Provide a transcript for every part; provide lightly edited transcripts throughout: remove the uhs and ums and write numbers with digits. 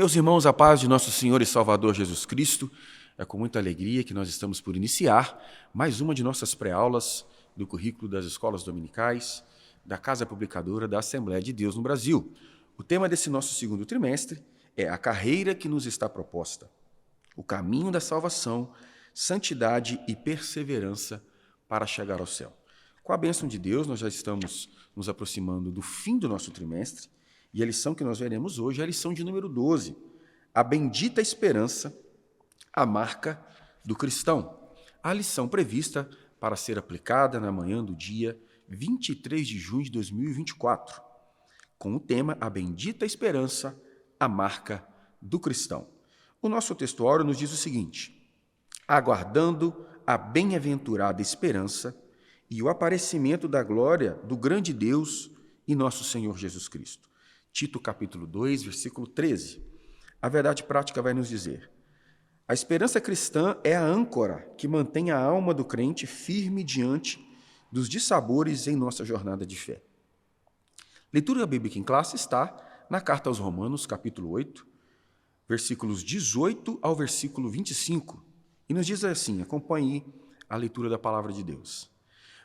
Meus irmãos, a paz de nosso Senhor e Salvador Jesus Cristo, é com muita alegria que nós estamos por iniciar mais uma de nossas pré-aulas do currículo das escolas dominicais, da Casa Publicadora da Assembleia de Deus no Brasil. O tema desse nosso segundo trimestre é a carreira que nos está proposta, o caminho da salvação, santidade e perseverança para chegar ao céu. Com a bênção de Deus, nós já estamos nos aproximando do fim do nosso trimestre, e a lição que nós veremos hoje é a lição de número 12, a bendita esperança, a marca do cristão. A lição prevista para ser aplicada na manhã do dia 23 de junho de 2024, com o tema A Bendita Esperança, a marca do cristão. O nosso textuário nos diz o seguinte: aguardando a bem-aventurada esperança e o aparecimento da glória do grande Deus e nosso Senhor Jesus Cristo. Tito capítulo 2, versículo 13. A verdade prática vai nos dizer: a esperança cristã é a âncora que mantém a alma do crente firme diante dos dissabores em nossa jornada de fé. Leitura bíblica em classe está na Carta aos Romanos, capítulo 8, versículos 18 ao versículo 25, e nos diz assim, acompanhe a leitura da palavra de Deus.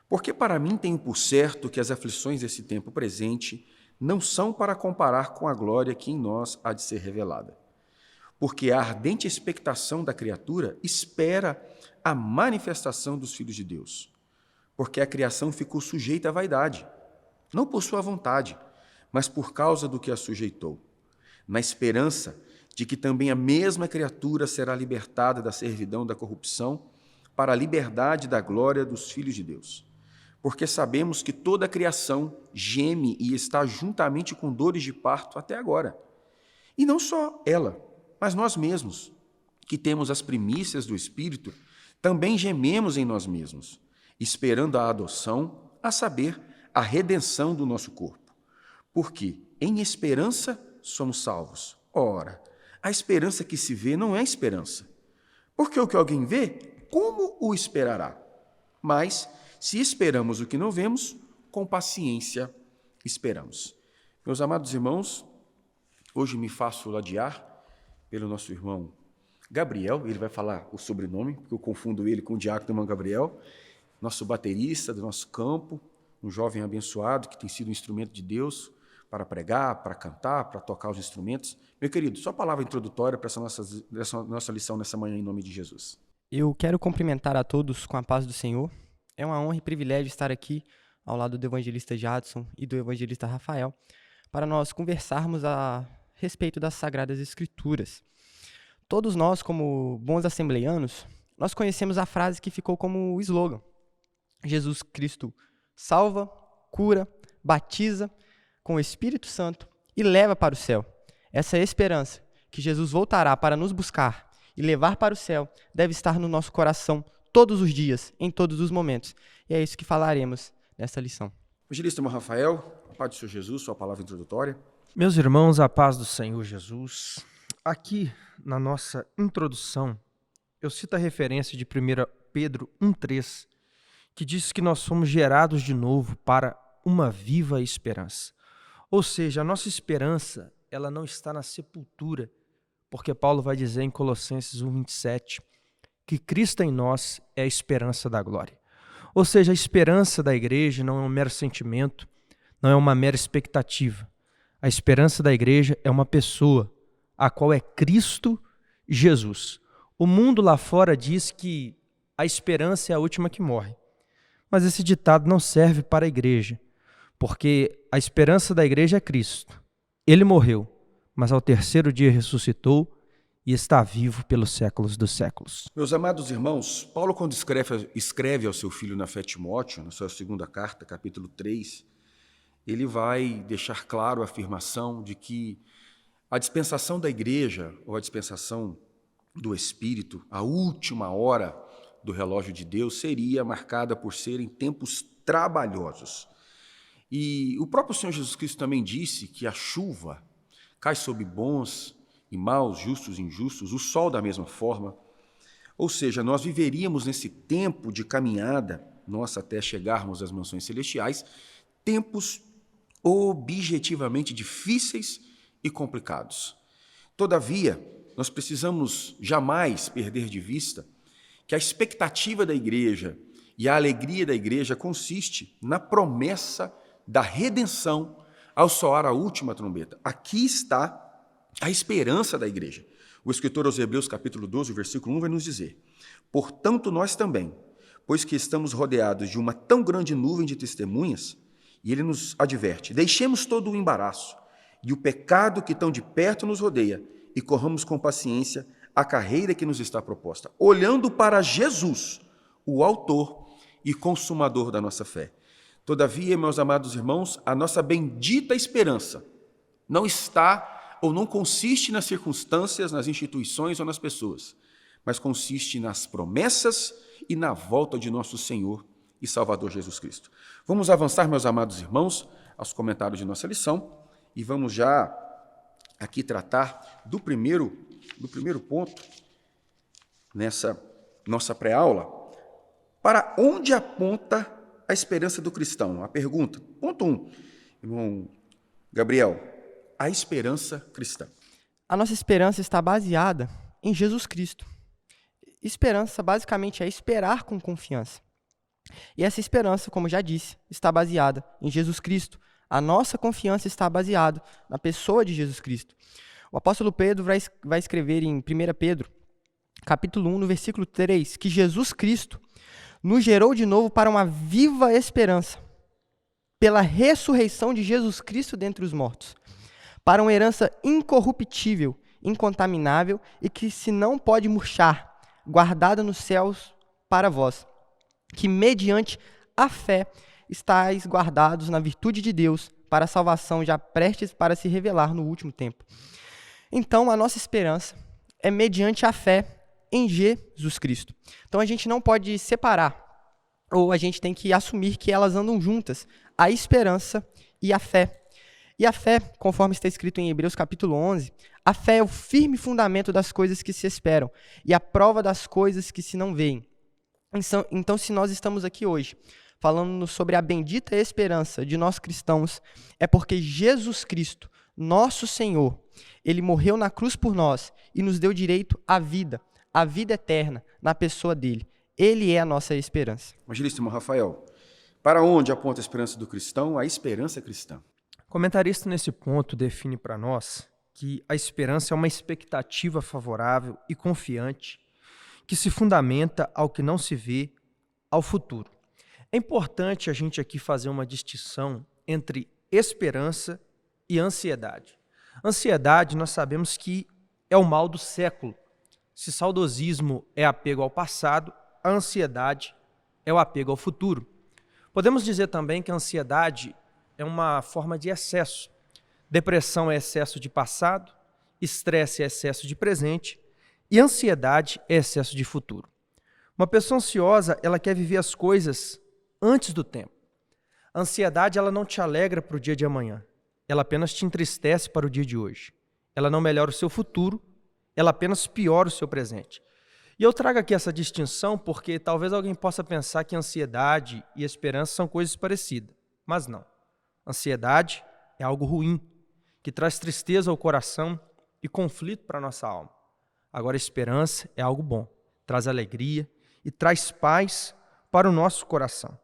Porque para mim tenho por certo que as aflições desse tempo presente não são para comparar com a glória que em nós há de ser revelada. Porque a ardente expectação da criatura espera a manifestação dos filhos de Deus. Porque a criação ficou sujeita à vaidade, não por sua vontade, mas por causa do que a sujeitou, na esperança de que também a mesma criatura será libertada da servidão da corrupção para a liberdade da glória dos filhos de Deus. Porque sabemos que toda a criação geme e está juntamente com dores de parto até agora. E não só ela, mas nós mesmos, que temos as primícias do Espírito, também gememos em nós mesmos, esperando a adoção, a saber, a redenção do nosso corpo. Porque em esperança somos salvos. Ora, a esperança que se vê não é esperança. Porque o que alguém vê, como o esperará? Mas, se esperamos o que não vemos, com paciência esperamos. Meus amados irmãos, hoje me faço ladear pelo nosso irmão Gabriel, ele vai falar o sobrenome, porque eu confundo ele com o diácono irmão Gabriel, nosso baterista do nosso campo, um jovem abençoado que tem sido um instrumento de Deus para pregar, para cantar, para tocar os instrumentos. Meu querido, só palavra introdutória para essa nossa lição nessa manhã, em nome de Jesus. Eu quero cumprimentar a todos com a paz do Senhor. É uma honra e privilégio estar aqui ao lado do evangelista Jadson e do evangelista Rafael para nós conversarmos a respeito das Sagradas Escrituras. Todos nós, como bons assembleianos, nós conhecemos a frase que ficou como o slogan: Jesus Cristo salva, cura, batiza com o Espírito Santo e leva para o céu. Essa esperança que Jesus voltará para nos buscar e levar para o céu deve estar no nosso coração todos os dias, em todos os momentos. E é isso que falaremos nessa lição. Evangelista irmão Rafael, Pai do Senhor Jesus, sua palavra introdutória. Meus irmãos, a paz do Senhor Jesus. Aqui, na nossa introdução, eu cito a referência de 1 Pedro 1,3, que diz que nós somos gerados de novo para uma viva esperança. Ou seja, a nossa esperança, ela não está na sepultura, porque Paulo vai dizer em Colossenses 1,27, que Cristo em nós é a esperança da glória. Ou seja, a esperança da igreja não é um mero sentimento, não é uma mera expectativa. A esperança da igreja é uma pessoa, a qual é Cristo Jesus. O mundo lá fora diz que a esperança é a última que morre. Mas esse ditado não serve para a igreja, porque a esperança da igreja é Cristo. Ele morreu, mas ao terceiro dia ressuscitou e está vivo pelos séculos dos séculos. Meus amados irmãos, Paulo, quando escreve ao seu filho na fé Timóteo, na sua segunda carta, capítulo 3, ele vai deixar claro a afirmação de que a dispensação da igreja, ou a dispensação do Espírito, a última hora do relógio de Deus, seria marcada por serem tempos trabalhosos. E o próprio Senhor Jesus Cristo também disse que a chuva cai sobre bons e maus, justos e injustos, o sol da mesma forma. Ou seja, nós viveríamos nesse tempo de caminhada nossa até chegarmos às mansões celestiais, tempos objetivamente difíceis e complicados. Todavia, nós precisamos jamais perder de vista que a expectativa da igreja e a alegria da igreja consiste na promessa da redenção ao soar a última trombeta. Aqui está a esperança da igreja. O escritor aos Hebreus, capítulo 12, versículo 1, vai nos dizer: portanto, nós também, pois que estamos rodeados de uma tão grande nuvem de testemunhas, e ele nos adverte, deixemos todo o embaraço e o pecado que tão de perto nos rodeia e corramos com paciência a carreira que nos está proposta, olhando para Jesus, o autor e consumador da nossa fé. Todavia, meus amados irmãos, a nossa bendita esperança não está ou não consiste nas circunstâncias, nas instituições ou nas pessoas, mas consiste nas promessas e na volta de nosso Senhor e Salvador Jesus Cristo. Vamos avançar, meus amados irmãos, aos comentários de nossa lição e vamos já aqui tratar do primeiro ponto nessa nossa pré-aula. Para onde aponta a esperança do cristão? A pergunta. Ponto 1, irmão Gabriel, a esperança cristã. A nossa esperança está baseada em Jesus Cristo. Esperança, basicamente, é esperar com confiança. E essa esperança, como já disse, está baseada em Jesus Cristo. A nossa confiança está baseada na pessoa de Jesus Cristo. O apóstolo Pedro vai escrever em 1 Pedro, capítulo 1, no versículo 3, que Jesus Cristo nos gerou de novo para uma viva esperança, pela ressurreição de Jesus Cristo dentre os mortos, para uma herança incorruptível, incontaminável e que se não pode murchar, guardada nos céus para vós, que mediante a fé estáis guardados na virtude de Deus para a salvação já prestes para se revelar no último tempo. Então, a nossa esperança é mediante a fé em Jesus Cristo. Então, a gente não pode separar, ou a gente tem que assumir que elas andam juntas, a esperança e a fé. E a fé, conforme está escrito em Hebreus capítulo 11, a fé é o firme fundamento das coisas que se esperam e a prova das coisas que se não veem. Então, se nós estamos aqui hoje falando sobre a bendita esperança de nós cristãos, é porque Jesus Cristo, nosso Senhor, ele morreu na cruz por nós e nos deu direito à vida eterna na pessoa dele. Ele é a nossa esperança. Evangelista irmão Rafael, para onde aponta a esperança do cristão, a esperança cristã? O comentarista nesse ponto define para nós que a esperança é uma expectativa favorável e confiante que se fundamenta ao que não se vê, ao futuro. É importante a gente aqui fazer uma distinção entre esperança e ansiedade. Ansiedade, nós sabemos que é o mal do século. Se saudosismo é apego ao passado, a ansiedade é o apego ao futuro. Podemos dizer também que a ansiedade é uma forma de excesso. Depressão é excesso de passado, estresse é excesso de presente e ansiedade é excesso de futuro. Uma pessoa ansiosa, ela quer viver as coisas antes do tempo. A ansiedade, ela não te alegra para o dia de amanhã. Ela apenas te entristece para o dia de hoje. Ela não melhora o seu futuro, ela apenas piora o seu presente. E eu trago aqui essa distinção porque talvez alguém possa pensar que ansiedade e esperança são coisas parecidas. Mas não. Ansiedade é algo ruim, que traz tristeza ao coração e conflito para a nossa alma. Agora, esperança é algo bom, traz alegria e traz paz para o nosso coração.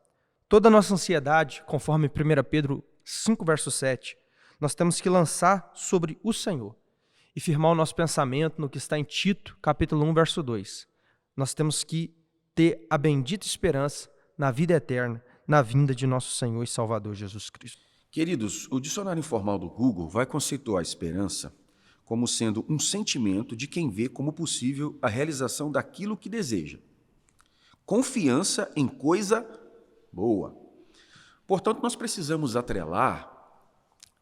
Toda a nossa ansiedade, conforme 1 Pedro 5, verso 7, nós temos que lançar sobre o Senhor e firmar o nosso pensamento no que está em Tito, capítulo 1, verso 2. Nós temos que ter a bendita esperança na vida eterna, na vinda de nosso Senhor e Salvador Jesus Cristo. Queridos, o dicionário informal do Google vai conceituar a esperança como sendo um sentimento de quem vê como possível a realização daquilo que deseja. Confiança em coisa boa. Portanto, nós precisamos atrelar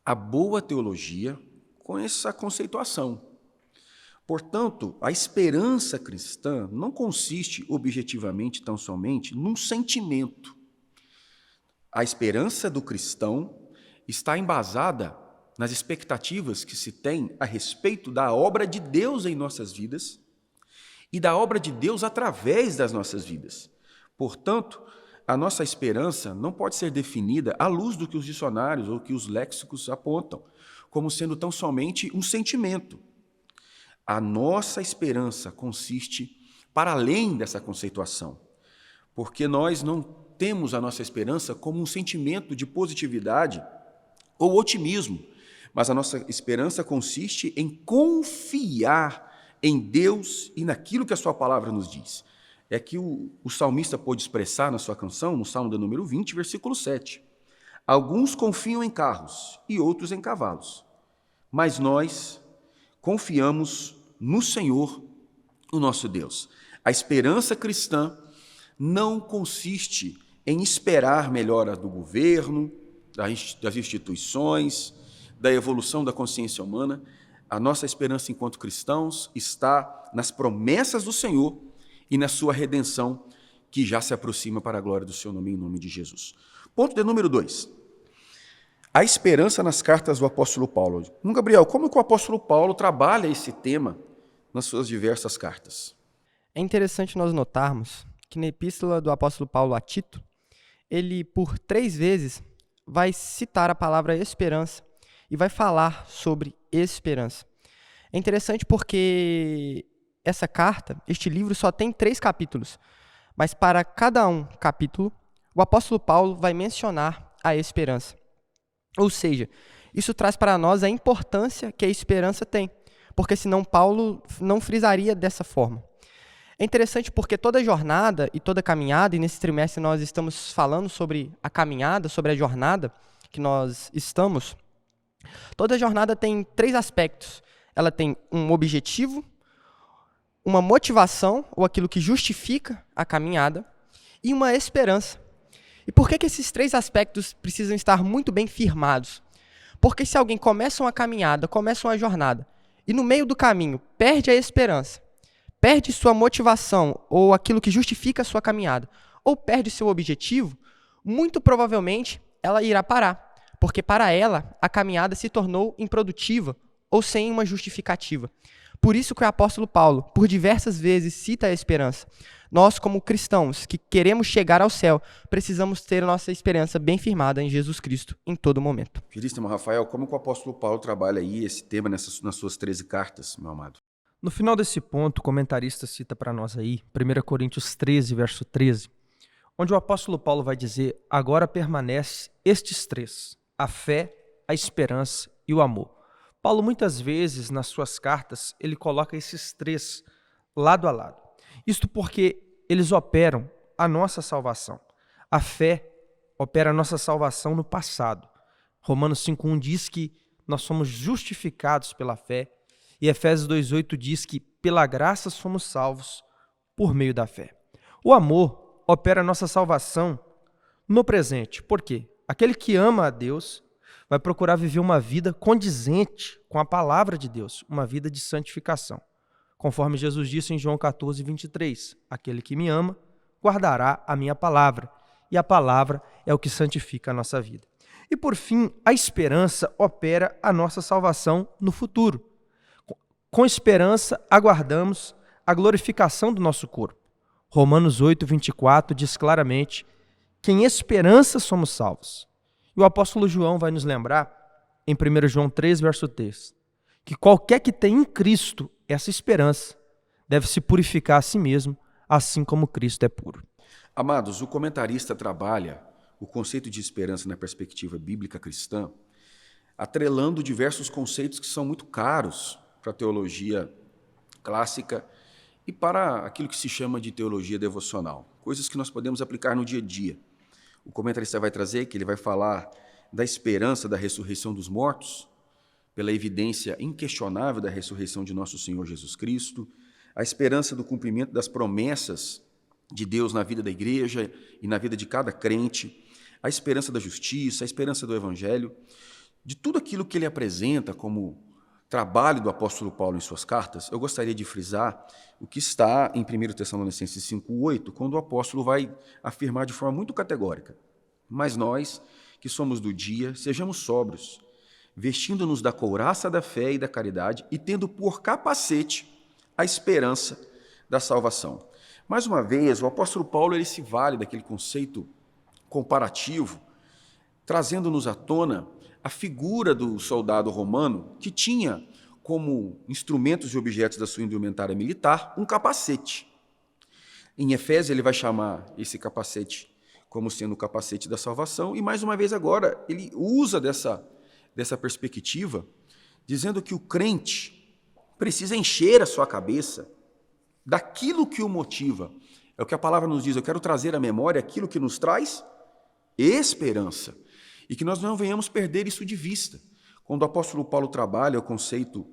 a boa teologia com essa conceituação. Portanto, a esperança cristã não consiste objetivamente tão somente num sentimento. A esperança do cristão está embasada nas expectativas que se tem a respeito da obra de Deus em nossas vidas e da obra de Deus através das nossas vidas. Portanto, a nossa esperança não pode ser definida à luz do que os dicionários ou que os léxicos apontam, como sendo tão somente um sentimento. a nossa esperança consiste para além dessa conceituação, porque nós não temos a nossa esperança como um sentimento de positividade ou otimismo, mas a nossa esperança consiste em confiar em Deus e naquilo que a sua palavra nos diz. É que o salmista pôde expressar na sua canção, no Salmo de número 20, versículo 7. Alguns confiam em carros e outros em cavalos, mas nós confiamos no Senhor, o nosso Deus. A esperança cristã não consiste em esperar melhoras do governo, das instituições, da evolução da consciência humana. A nossa esperança enquanto cristãos está nas promessas do Senhor e na sua redenção, que já se aproxima para a glória do seu nome, em nome de Jesus. Ponto de número 2. A esperança nas cartas do apóstolo Paulo. Gabriel, como que o apóstolo Paulo trabalha esse tema nas suas diversas cartas? É interessante nós notarmos que na epístola do apóstolo Paulo a Tito, ele por 3 vezes vai citar a palavra esperança e vai falar sobre esperança. É interessante porque essa carta, este livro, só tem 3 capítulos, mas para cada capítulo, o apóstolo Paulo vai mencionar a esperança. Ou seja, isso traz para nós a importância que a esperança tem, porque senão Paulo não frisaria dessa forma. É interessante porque toda jornada e toda caminhada, e nesse trimestre nós estamos falando sobre a caminhada, sobre a jornada que nós estamos, toda jornada tem 3 aspectos. Ela tem um objetivo, uma motivação, ou aquilo que justifica a caminhada, e uma esperança. E por que esses 3 aspectos precisam estar muito bem firmados? Porque se alguém começa uma caminhada, começa uma jornada, e no meio do caminho perde a esperança, perde sua motivação, ou aquilo que justifica a sua caminhada, ou perde seu objetivo, muito provavelmente ela irá parar, porque para ela a caminhada se tornou improdutiva, ou sem uma justificativa. Por isso que o apóstolo Paulo, por diversas vezes, cita a esperança. Nós, como cristãos que queremos chegar ao céu, precisamos ter a nossa esperança bem firmada em Jesus Cristo em todo momento. Queridíssimo Rafael, como que o apóstolo Paulo trabalha aí esse tema nas suas 13 cartas, meu amado? No final desse ponto, o comentarista cita para nós aí, 1 Coríntios 13, verso 13, onde o apóstolo Paulo vai dizer: agora permanece estes 3, a fé, a esperança e o amor. Paulo, muitas vezes, nas suas cartas, ele coloca esses 3 lado a lado. Isto porque eles operam a nossa salvação. A fé opera a nossa salvação no passado. Romanos 5:1 diz que nós somos justificados pela fé, e Efésios 2:8 diz que pela graça somos salvos por meio da fé. O amor opera a nossa salvação no presente. Por quê? Aquele que ama a Deus vai procurar viver uma vida condizente com a palavra de Deus, uma vida de santificação. Conforme Jesus disse em João 14:23, aquele que me ama guardará a minha palavra, e a palavra é o que santifica a nossa vida. E por fim, a esperança opera a nossa salvação no futuro. Com esperança, aguardamos a glorificação do nosso corpo. Romanos 8:24 diz claramente que em esperança somos salvos. E o apóstolo João vai nos lembrar, em 1 João 3, verso 3, que qualquer que tem em Cristo essa esperança deve se purificar a si mesmo, assim como Cristo é puro. Amados, o comentarista trabalha o conceito de esperança na perspectiva bíblica cristã, atrelando diversos conceitos que são muito caros para a teologia clássica e para aquilo que se chama de teologia devocional, coisas que nós podemos aplicar no dia a dia. O comentarista vai trazer que ele vai falar da esperança da ressurreição dos mortos, pela evidência inquestionável da ressurreição de nosso Senhor Jesus Cristo, a esperança do cumprimento das promessas de Deus na vida da igreja e na vida de cada crente, a esperança da justiça, a esperança do evangelho, de tudo aquilo que ele apresenta como trabalho do apóstolo Paulo em suas cartas. Eu gostaria de frisar o que está em 1 Tessalonicenses 5:8, quando o apóstolo vai afirmar de forma muito categórica: mas nós, que somos do dia, sejamos sóbrios, vestindo-nos da couraça da fé e da caridade e tendo por capacete a esperança da salvação. Mais uma vez, o apóstolo Paulo ele se vale daquele conceito comparativo, trazendo-nos à tona a figura do soldado romano que tinha como instrumentos e objetos da sua indumentária militar, um capacete. Em Efésios, ele vai chamar esse capacete como sendo o capacete da salvação, e mais uma vez agora, ele usa dessa perspectiva, dizendo que o crente precisa encher a sua cabeça daquilo que o motiva. É o que a palavra nos diz, eu quero trazer à memória aquilo que nos traz esperança, e que nós não venhamos perder isso de vista. Quando o apóstolo Paulo trabalha o conceito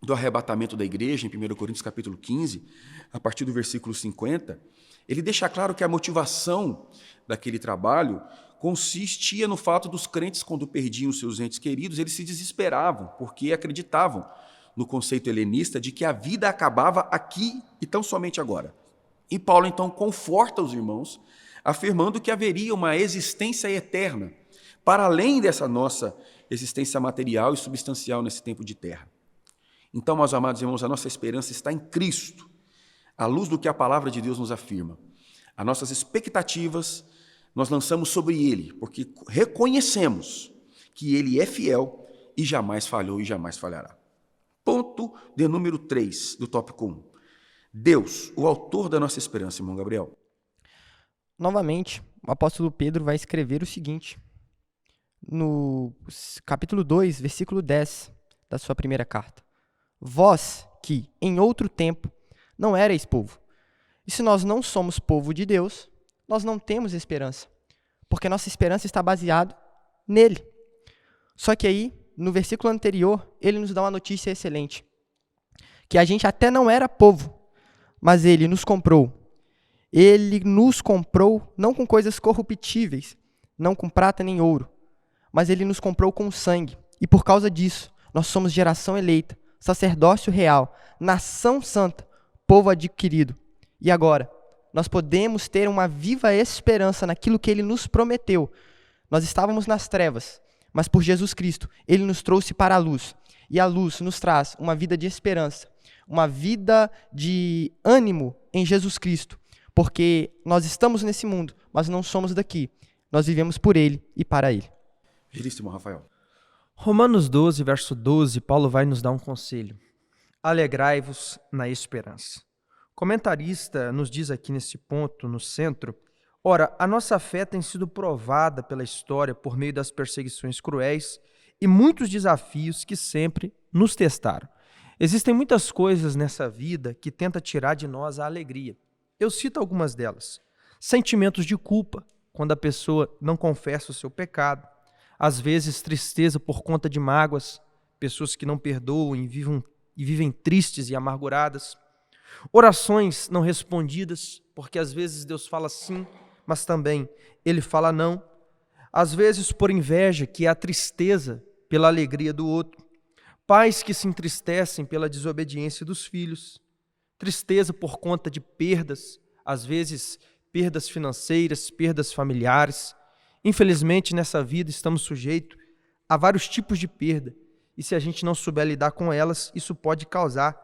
do arrebatamento da igreja, em 1 Coríntios capítulo 15, a partir do versículo 50, ele deixa claro que a motivação daquele trabalho consistia no fato dos crentes, quando perdiam seus entes queridos, eles se desesperavam, porque acreditavam no conceito helenista de que a vida acabava aqui e tão somente agora. E Paulo, então, conforta os irmãos, afirmando que haveria uma existência eterna, para além dessa nossa existência material e substancial nesse tempo de terra. Então, meus amados irmãos, a nossa esperança está em Cristo, à luz do que a palavra de Deus nos afirma. As nossas expectativas nós lançamos sobre Ele, porque reconhecemos que Ele é fiel e jamais falhou e jamais falhará. Ponto de número 3 do tópico 1. Deus, o autor da nossa esperança, irmão Gabriel. Novamente, o apóstolo Pedro vai escrever o seguinte, no capítulo 2, versículo 10 da sua primeira carta. Vós que, em outro tempo, não erais povo. E se nós não somos povo de Deus, nós não temos esperança, porque nossa esperança está baseada nele. Só que aí, no versículo anterior, ele nos dá uma notícia excelente, que a gente até não era povo, mas ele nos comprou. Ele nos comprou não com coisas corruptíveis, não com prata nem ouro, mas ele nos comprou com sangue. E por causa disso, nós somos geração eleita, sacerdócio real, nação santa, povo adquirido. E agora, nós podemos ter uma viva esperança naquilo que ele nos prometeu. Nós estávamos nas trevas, mas por Jesus Cristo, ele nos trouxe para a luz. E a luz nos traz uma vida de esperança, uma vida de ânimo em Jesus Cristo, porque nós estamos nesse mundo, mas não somos daqui. Nós vivemos por ele e para ele. Ilíssimo, Rafael. Romanos 12, verso 12, Paulo vai nos dar um conselho. Alegrai-vos na esperança. O comentarista nos diz aqui nesse ponto, no centro, ora, a nossa fé tem sido provada pela história por meio das perseguições cruéis e muitos desafios que sempre nos testaram. Existem muitas coisas nessa vida que tentam tirar de nós a alegria. Eu cito algumas delas. Sentimentos de culpa, quando a pessoa não confessa o seu pecado. Às vezes, tristeza por conta de mágoas, pessoas que não perdoam e vivem tristes e amarguradas. Orações não respondidas, porque às vezes Deus fala sim, mas também Ele fala não. Às vezes, por inveja, que é a tristeza pela alegria do outro. Pais que se entristecem pela desobediência dos filhos. Tristeza por conta de perdas, às vezes perdas financeiras, perdas familiares. Infelizmente, nessa vida estamos sujeitos a vários tipos de perda. E se a gente não souber lidar com elas, isso pode causar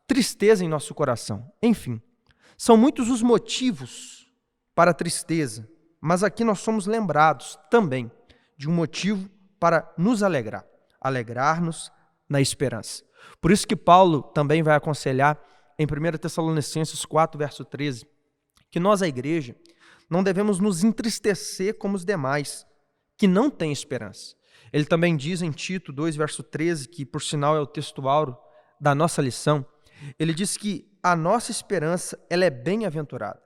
tristeza em nosso coração. Enfim, são muitos os motivos para a tristeza, mas aqui nós somos lembrados também de um motivo para nos alegrar, alegrar-nos na esperança. Por isso que Paulo também vai aconselhar em 1 Tessalonicenses 4, verso 13, que nós, a igreja, não devemos nos entristecer como os demais, que não têm esperança. Ele também diz em Tito 2, verso 13, que por sinal é o texto áureo da nossa lição, ele diz que a nossa esperança ela é bem-aventurada.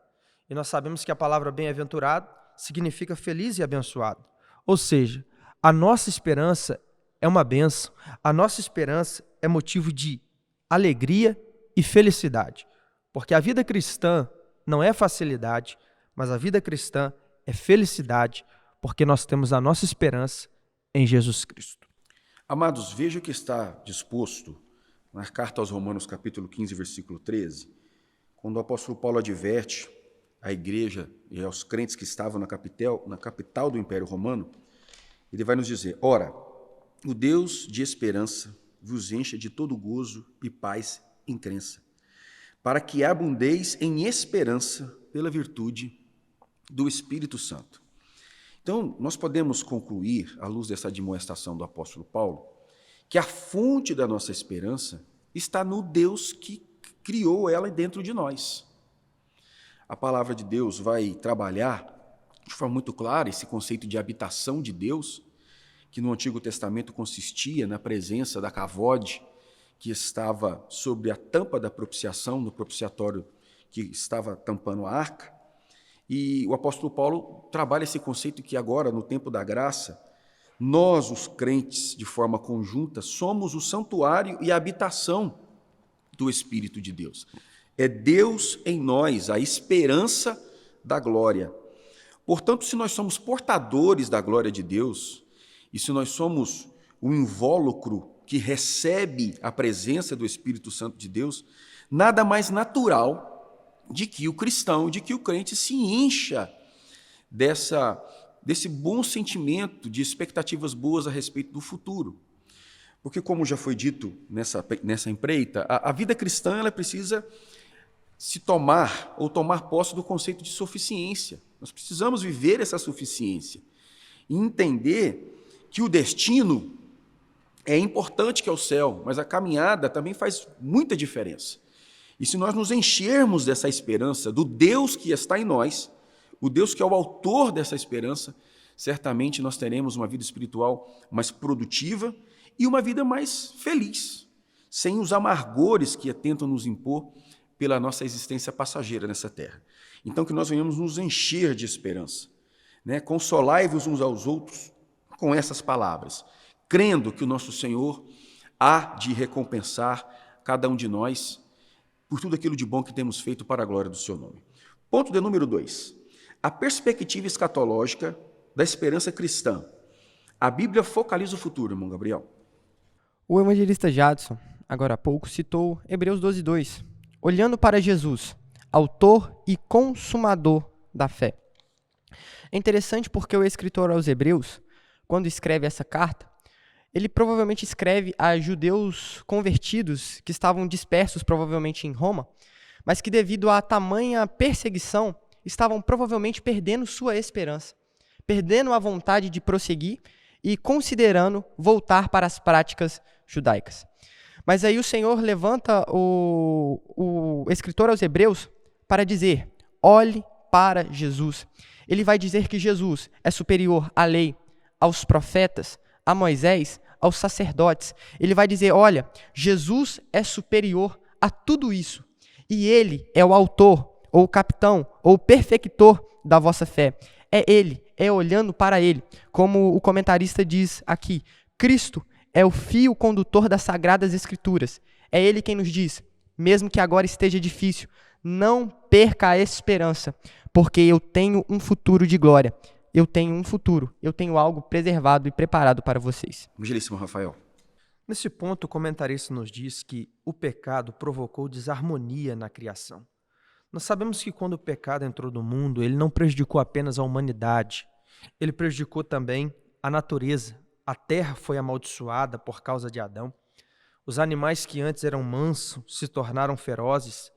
E nós sabemos que a palavra bem-aventurado significa feliz e abençoado. Ou seja, a nossa esperança é uma bênção, a nossa esperança é motivo de alegria e felicidade. Porque a vida cristã não é facilidade, mas a vida cristã é felicidade, porque nós temos a nossa esperança em Jesus Cristo. Amados, veja o que está disposto na carta aos Romanos, capítulo 15, versículo 13, quando o apóstolo Paulo adverte à igreja e aos crentes que estavam na capital do Império Romano, ele vai nos dizer, ora, o Deus de esperança vos encha de todo gozo e paz em crença, para que abundeis em esperança pela virtude do Espírito Santo. Então, nós podemos concluir, à luz dessa admoestação do apóstolo Paulo, que a fonte da nossa esperança está no Deus que criou ela dentro de nós. A palavra de Deus vai trabalhar de forma muito clara esse conceito de habitação de Deus, que no Antigo Testamento consistia na presença da cavode que estava sobre a tampa da propiciação, no propiciatório que estava tampando a arca. E o apóstolo Paulo trabalha esse conceito que agora, no tempo da graça, nós, os crentes, de forma conjunta, somos o santuário e a habitação do Espírito de Deus. É Deus em nós, a esperança da glória. Portanto, se nós somos portadores da glória de Deus, e se nós somos o invólucro que recebe a presença do Espírito Santo de Deus, nada mais natural de que o cristão, de que o crente se encha desse bom sentimento de expectativas boas a respeito do futuro. Porque, como já foi dito nessa empreita, a vida cristã ela precisa se tomar posse do conceito de suficiência. Nós precisamos viver essa suficiência e entender que o destino é importante, que é o céu, mas a caminhada também faz muita diferença. E se nós nos enchermos dessa esperança do Deus que está em nós, o Deus que é o autor dessa esperança, certamente nós teremos uma vida espiritual mais produtiva e uma vida mais feliz, sem os amargores que tentam nos impor pela nossa existência passageira nessa terra. Então, que nós venhamos nos encher de esperança, né? Consolai-vos uns aos outros com essas palavras, crendo que o nosso Senhor há de recompensar cada um de nós por tudo aquilo de bom que temos feito para a glória do seu nome. Ponto de número 2. A perspectiva escatológica da esperança cristã. A Bíblia focaliza o futuro, irmão Gabriel. O evangelista Jadson, agora há pouco, citou Hebreus 12:2, olhando para Jesus, autor e consumador da fé. É interessante porque o escritor aos Hebreus, quando escreve essa carta, ele provavelmente escreve a judeus convertidos que estavam dispersos provavelmente em Roma, mas que devido à tamanha perseguição estavam provavelmente perdendo sua esperança, perdendo a vontade de prosseguir e considerando voltar para as práticas judaicas. Mas aí o Senhor levanta o escritor aos Hebreus para dizer, olhe para Jesus. Ele vai dizer que Jesus é superior à lei, aos profetas, a Moisés, aos sacerdotes. Ele vai dizer, olha, Jesus é superior a tudo isso. E ele é o autor, ou o capitão, ou o perfector da vossa fé. É ele, é olhando para ele. Como o comentarista diz aqui, Cristo é o fio condutor das Sagradas Escrituras. É ele quem nos diz, mesmo que agora esteja difícil, não perca a esperança, porque eu tenho um futuro de glória. Eu tenho um futuro, eu tenho algo preservado e preparado para vocês. Evangelíssimo Rafael. Nesse ponto, o comentarista nos diz que o pecado provocou desarmonia na criação. Nós sabemos que quando o pecado entrou no mundo, ele não prejudicou apenas a humanidade, ele prejudicou também a natureza. A terra foi amaldiçoada por causa de Adão. Os animais que antes eram mansos se tornaram ferozes.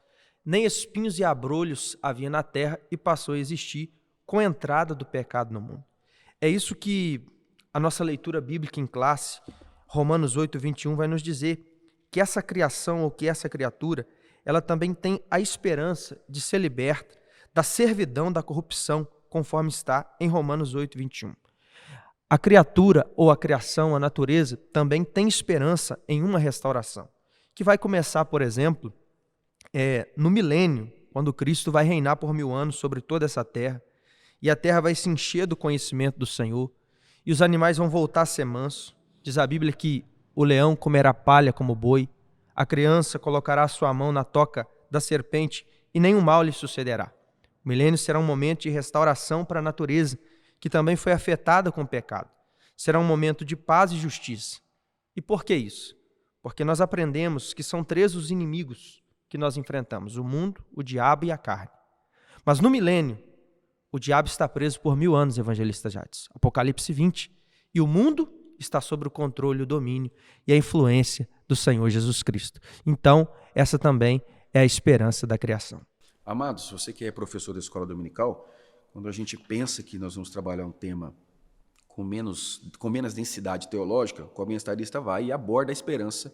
Nem espinhos e abrolhos havia na terra e passou a existir com a entrada do pecado no mundo. É isso que a nossa leitura bíblica em classe, Romanos 8:21, vai nos dizer, que essa criação ou que essa criatura, ela também tem a esperança de ser liberta da servidão da corrupção, conforme está em Romanos 8:21. A criatura ou a criação, a natureza, também tem esperança em uma restauração, que vai começar, por exemplo, no milênio, quando Cristo vai reinar por 1000 anos sobre toda essa terra, e a terra vai se encher do conhecimento do Senhor, e os animais vão voltar a ser mansos. Diz a Bíblia que o leão comerá palha como boi, a criança colocará sua mão na toca da serpente e nenhum mal lhe sucederá. O milênio será um momento de restauração para a natureza, que também foi afetada com o pecado. Será um momento de paz e justiça. E por que isso? Porque nós aprendemos que são 3 os inimigos que nós enfrentamos, o mundo, o diabo e a carne. Mas no milênio, o diabo está preso por 1000 anos, evangelista Jades. Apocalipse 20. E o mundo está sob o controle, o domínio e a influência do Senhor Jesus Cristo. Então, essa também é a esperança da criação. Amados, você que é professor da escola dominical, quando a gente pensa que nós vamos trabalhar um tema com menos densidade teológica, o comentarista vai e aborda a esperança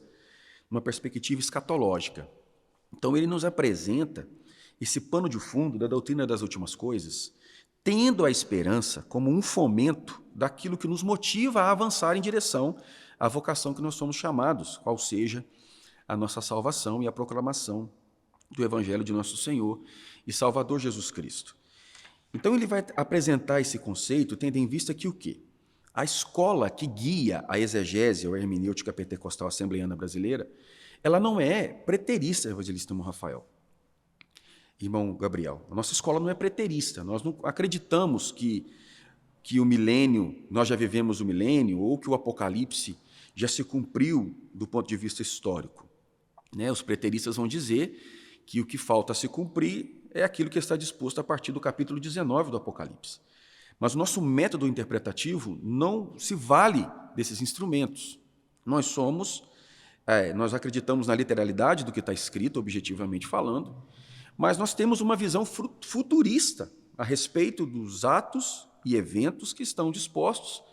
numa perspectiva escatológica. Então ele nos apresenta esse pano de fundo da doutrina das últimas coisas, tendo a esperança como um fomento daquilo que nos motiva a avançar em direção à vocação que nós somos chamados, qual seja a nossa salvação e a proclamação do Evangelho de nosso Senhor e Salvador Jesus Cristo. Então ele vai apresentar esse conceito tendo em vista que o quê? A escola que guia a exegese ou a hermenêutica pentecostal assembleiana brasileira, ela não é preterista, evangelista irmão Rafael. Irmão Gabriel, a nossa escola não é preterista, nós não acreditamos que o milênio, nós já vivemos o milênio, ou que o Apocalipse já se cumpriu do ponto de vista histórico. Né? Os preteristas vão dizer que o que falta a se cumprir é aquilo que está disposto a partir do capítulo 19 do Apocalipse. Mas o nosso método interpretativo não se vale desses instrumentos. Nós acreditamos na literalidade do que está escrito, objetivamente falando, mas nós temos uma visão futurista a respeito dos atos e eventos que estão dispostos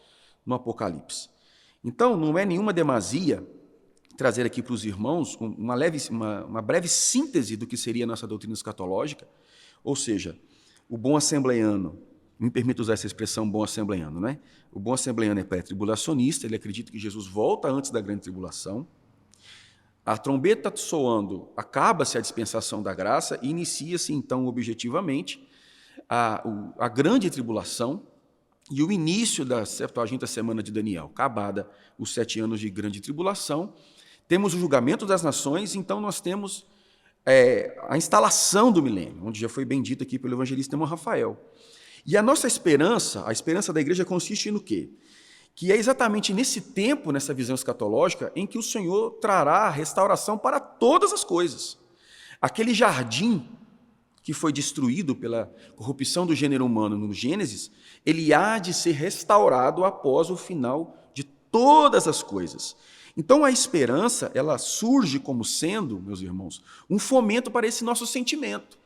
no Apocalipse. Então, não é nenhuma demasia trazer aqui para os irmãos uma breve síntese do que seria a nossa doutrina escatológica, ou seja, o bom assembleiano, me permito usar essa expressão bom assembleiano, né? O bom assembleiano é pré-tribulacionista, ele acredita que Jesus volta antes da grande tribulação, a trombeta soando, acaba-se a dispensação da graça e inicia-se, então, objetivamente, a grande tribulação e o início da 70ª semana de Daniel. Acabada os 7 anos de grande tribulação, temos o julgamento das nações, então nós temos a instalação do milênio, onde já foi bem dito aqui pelo evangelista irmão Rafael. E a nossa esperança, a esperança da igreja consiste no quê? Que é exatamente nesse tempo, nessa visão escatológica, em que o Senhor trará a restauração para todas as coisas. Aquele jardim que foi destruído pela corrupção do gênero humano no Gênesis, ele há de ser restaurado após o final de todas as coisas. Então a esperança, ela surge como sendo, meus irmãos, um fomento para esse nosso sentimento,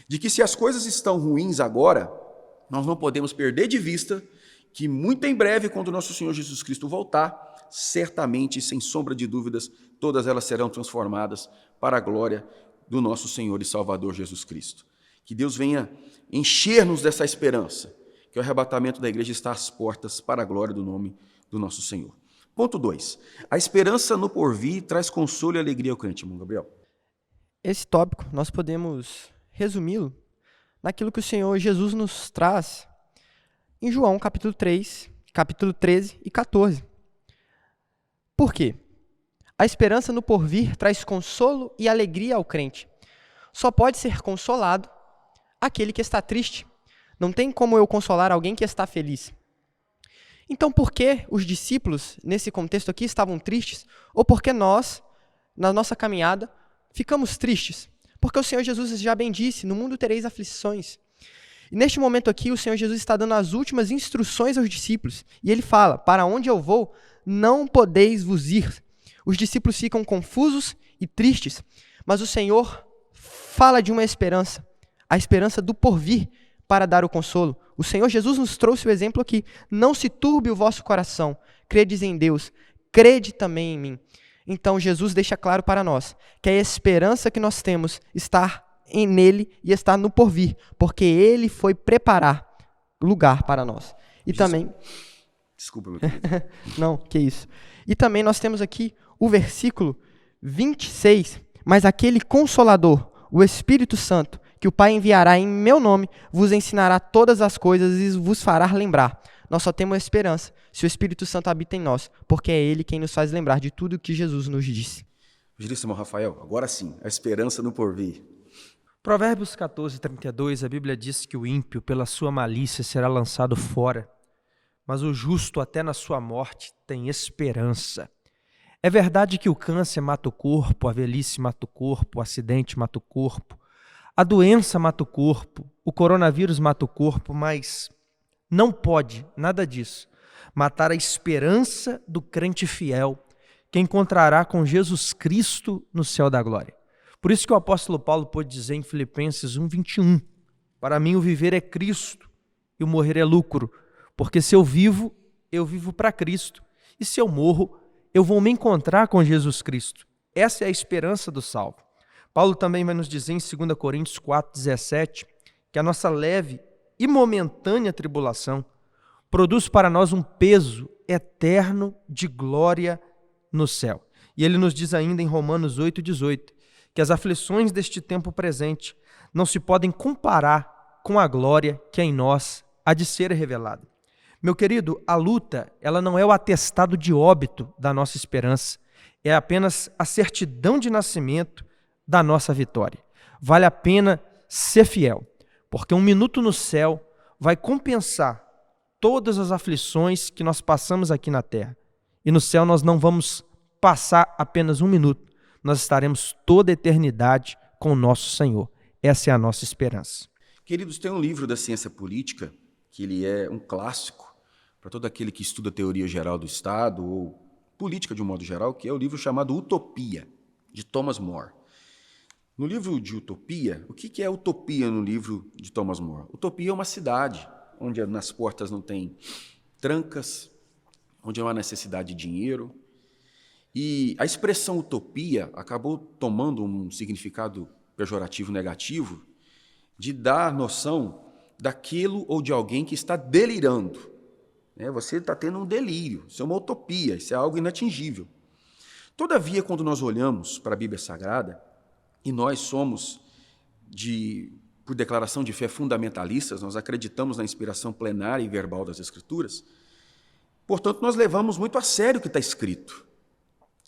de que se as coisas estão ruins agora, nós não podemos perder de vista que muito em breve, quando o nosso Senhor Jesus Cristo voltar, certamente, sem sombra de dúvidas, todas elas serão transformadas para a glória do nosso Senhor e Salvador Jesus Cristo. Que Deus venha encher-nos dessa esperança, que o arrebatamento da igreja está às portas para a glória do nome do nosso Senhor. Ponto 2. A esperança no porvir traz consolo e alegria ao crente, irmão Gabriel. Esse tópico nós podemos resumi-lo naquilo que o Senhor Jesus nos traz em João capítulo 3, capítulo 13 e 14. Por quê? A esperança no porvir traz consolo e alegria ao crente. Só pode ser consolado aquele que está triste. Não tem como eu consolar alguém que está feliz. Então, por que os discípulos, nesse contexto aqui, estavam tristes? Ou por que nós, na nossa caminhada, ficamos tristes? Porque o Senhor Jesus já bem disse, no mundo tereis aflições. E neste momento aqui, o Senhor Jesus está dando as últimas instruções aos discípulos. E ele fala, para onde eu vou, não podeis vos ir. Os discípulos ficam confusos e tristes, mas o Senhor fala de uma esperança, a esperança do porvir para dar o consolo. O Senhor Jesus nos trouxe o exemplo aqui. Não se turbe o vosso coração, credes em Deus, crede também em mim. Então Jesus deixa claro para nós que a esperança que nós temos está nele e está no porvir, porque ele foi preparar lugar para nós. E também... Desculpa, meu querido. Não, que isso. E também nós temos aqui o versículo 26, mas aquele Consolador, o Espírito Santo, que o Pai enviará em meu nome, vos ensinará todas as coisas e vos fará lembrar. Nós só temos esperança se o Espírito Santo habita em nós, porque é ele quem nos faz lembrar de tudo o que Jesus nos disse. Evangelista irmão Rafael, agora sim, a esperança no porvir. Provérbios 14, 32, a Bíblia diz que o ímpio, pela sua malícia, será lançado fora, mas o justo, até na sua morte, tem esperança. É verdade que o câncer mata o corpo, a velhice mata o corpo, o acidente mata o corpo, a doença mata o corpo, o coronavírus mata o corpo, mas não pode, nada disso, matar a esperança do crente fiel, que encontrará com Jesus Cristo no céu da glória. Por isso que o apóstolo Paulo pôde dizer em Filipenses 1:21, para mim o viver é Cristo e o morrer é lucro, porque se eu vivo, eu vivo para Cristo. E se eu morro, eu vou me encontrar com Jesus Cristo. Essa é a esperança do salvo. Paulo também vai nos dizer em 2 Coríntios 4,17 que a nossa leve e momentânea tribulação produz para nós um peso eterno de glória no céu. E ele nos diz ainda em Romanos 8,18 que as aflições deste tempo presente não se podem comparar com a glória que em nós há de ser revelada. Meu querido, a luta, ela não é o atestado de óbito da nossa esperança, é apenas a certidão de nascimento da nossa vitória. Vale a pena ser fiel, porque um minuto no céu vai compensar todas as aflições que nós passamos aqui na terra. E no céu nós não vamos passar apenas um minuto, nós estaremos toda a eternidade com o nosso Senhor. Essa é a nossa esperança. Queridos, tem um livro da ciência política, que ele é um clássico para todo aquele que estuda teoria geral do Estado ou política de um modo geral, que é o livro chamado Utopia, de Thomas More. No livro de Utopia, o que é utopia no livro de Thomas More? Utopia é uma cidade onde nas portas não tem trancas, onde não há necessidade de dinheiro. E a expressão utopia acabou tomando um significado pejorativo negativo de dar noção daquilo ou de alguém que está delirando. Você está tendo um delírio, isso é uma utopia, isso é algo inatingível. Todavia, quando nós olhamos para a Bíblia Sagrada, e nós somos, por declaração de fé, fundamentalistas, nós acreditamos na inspiração plenária e verbal das Escrituras, portanto, nós levamos muito a sério o que está escrito.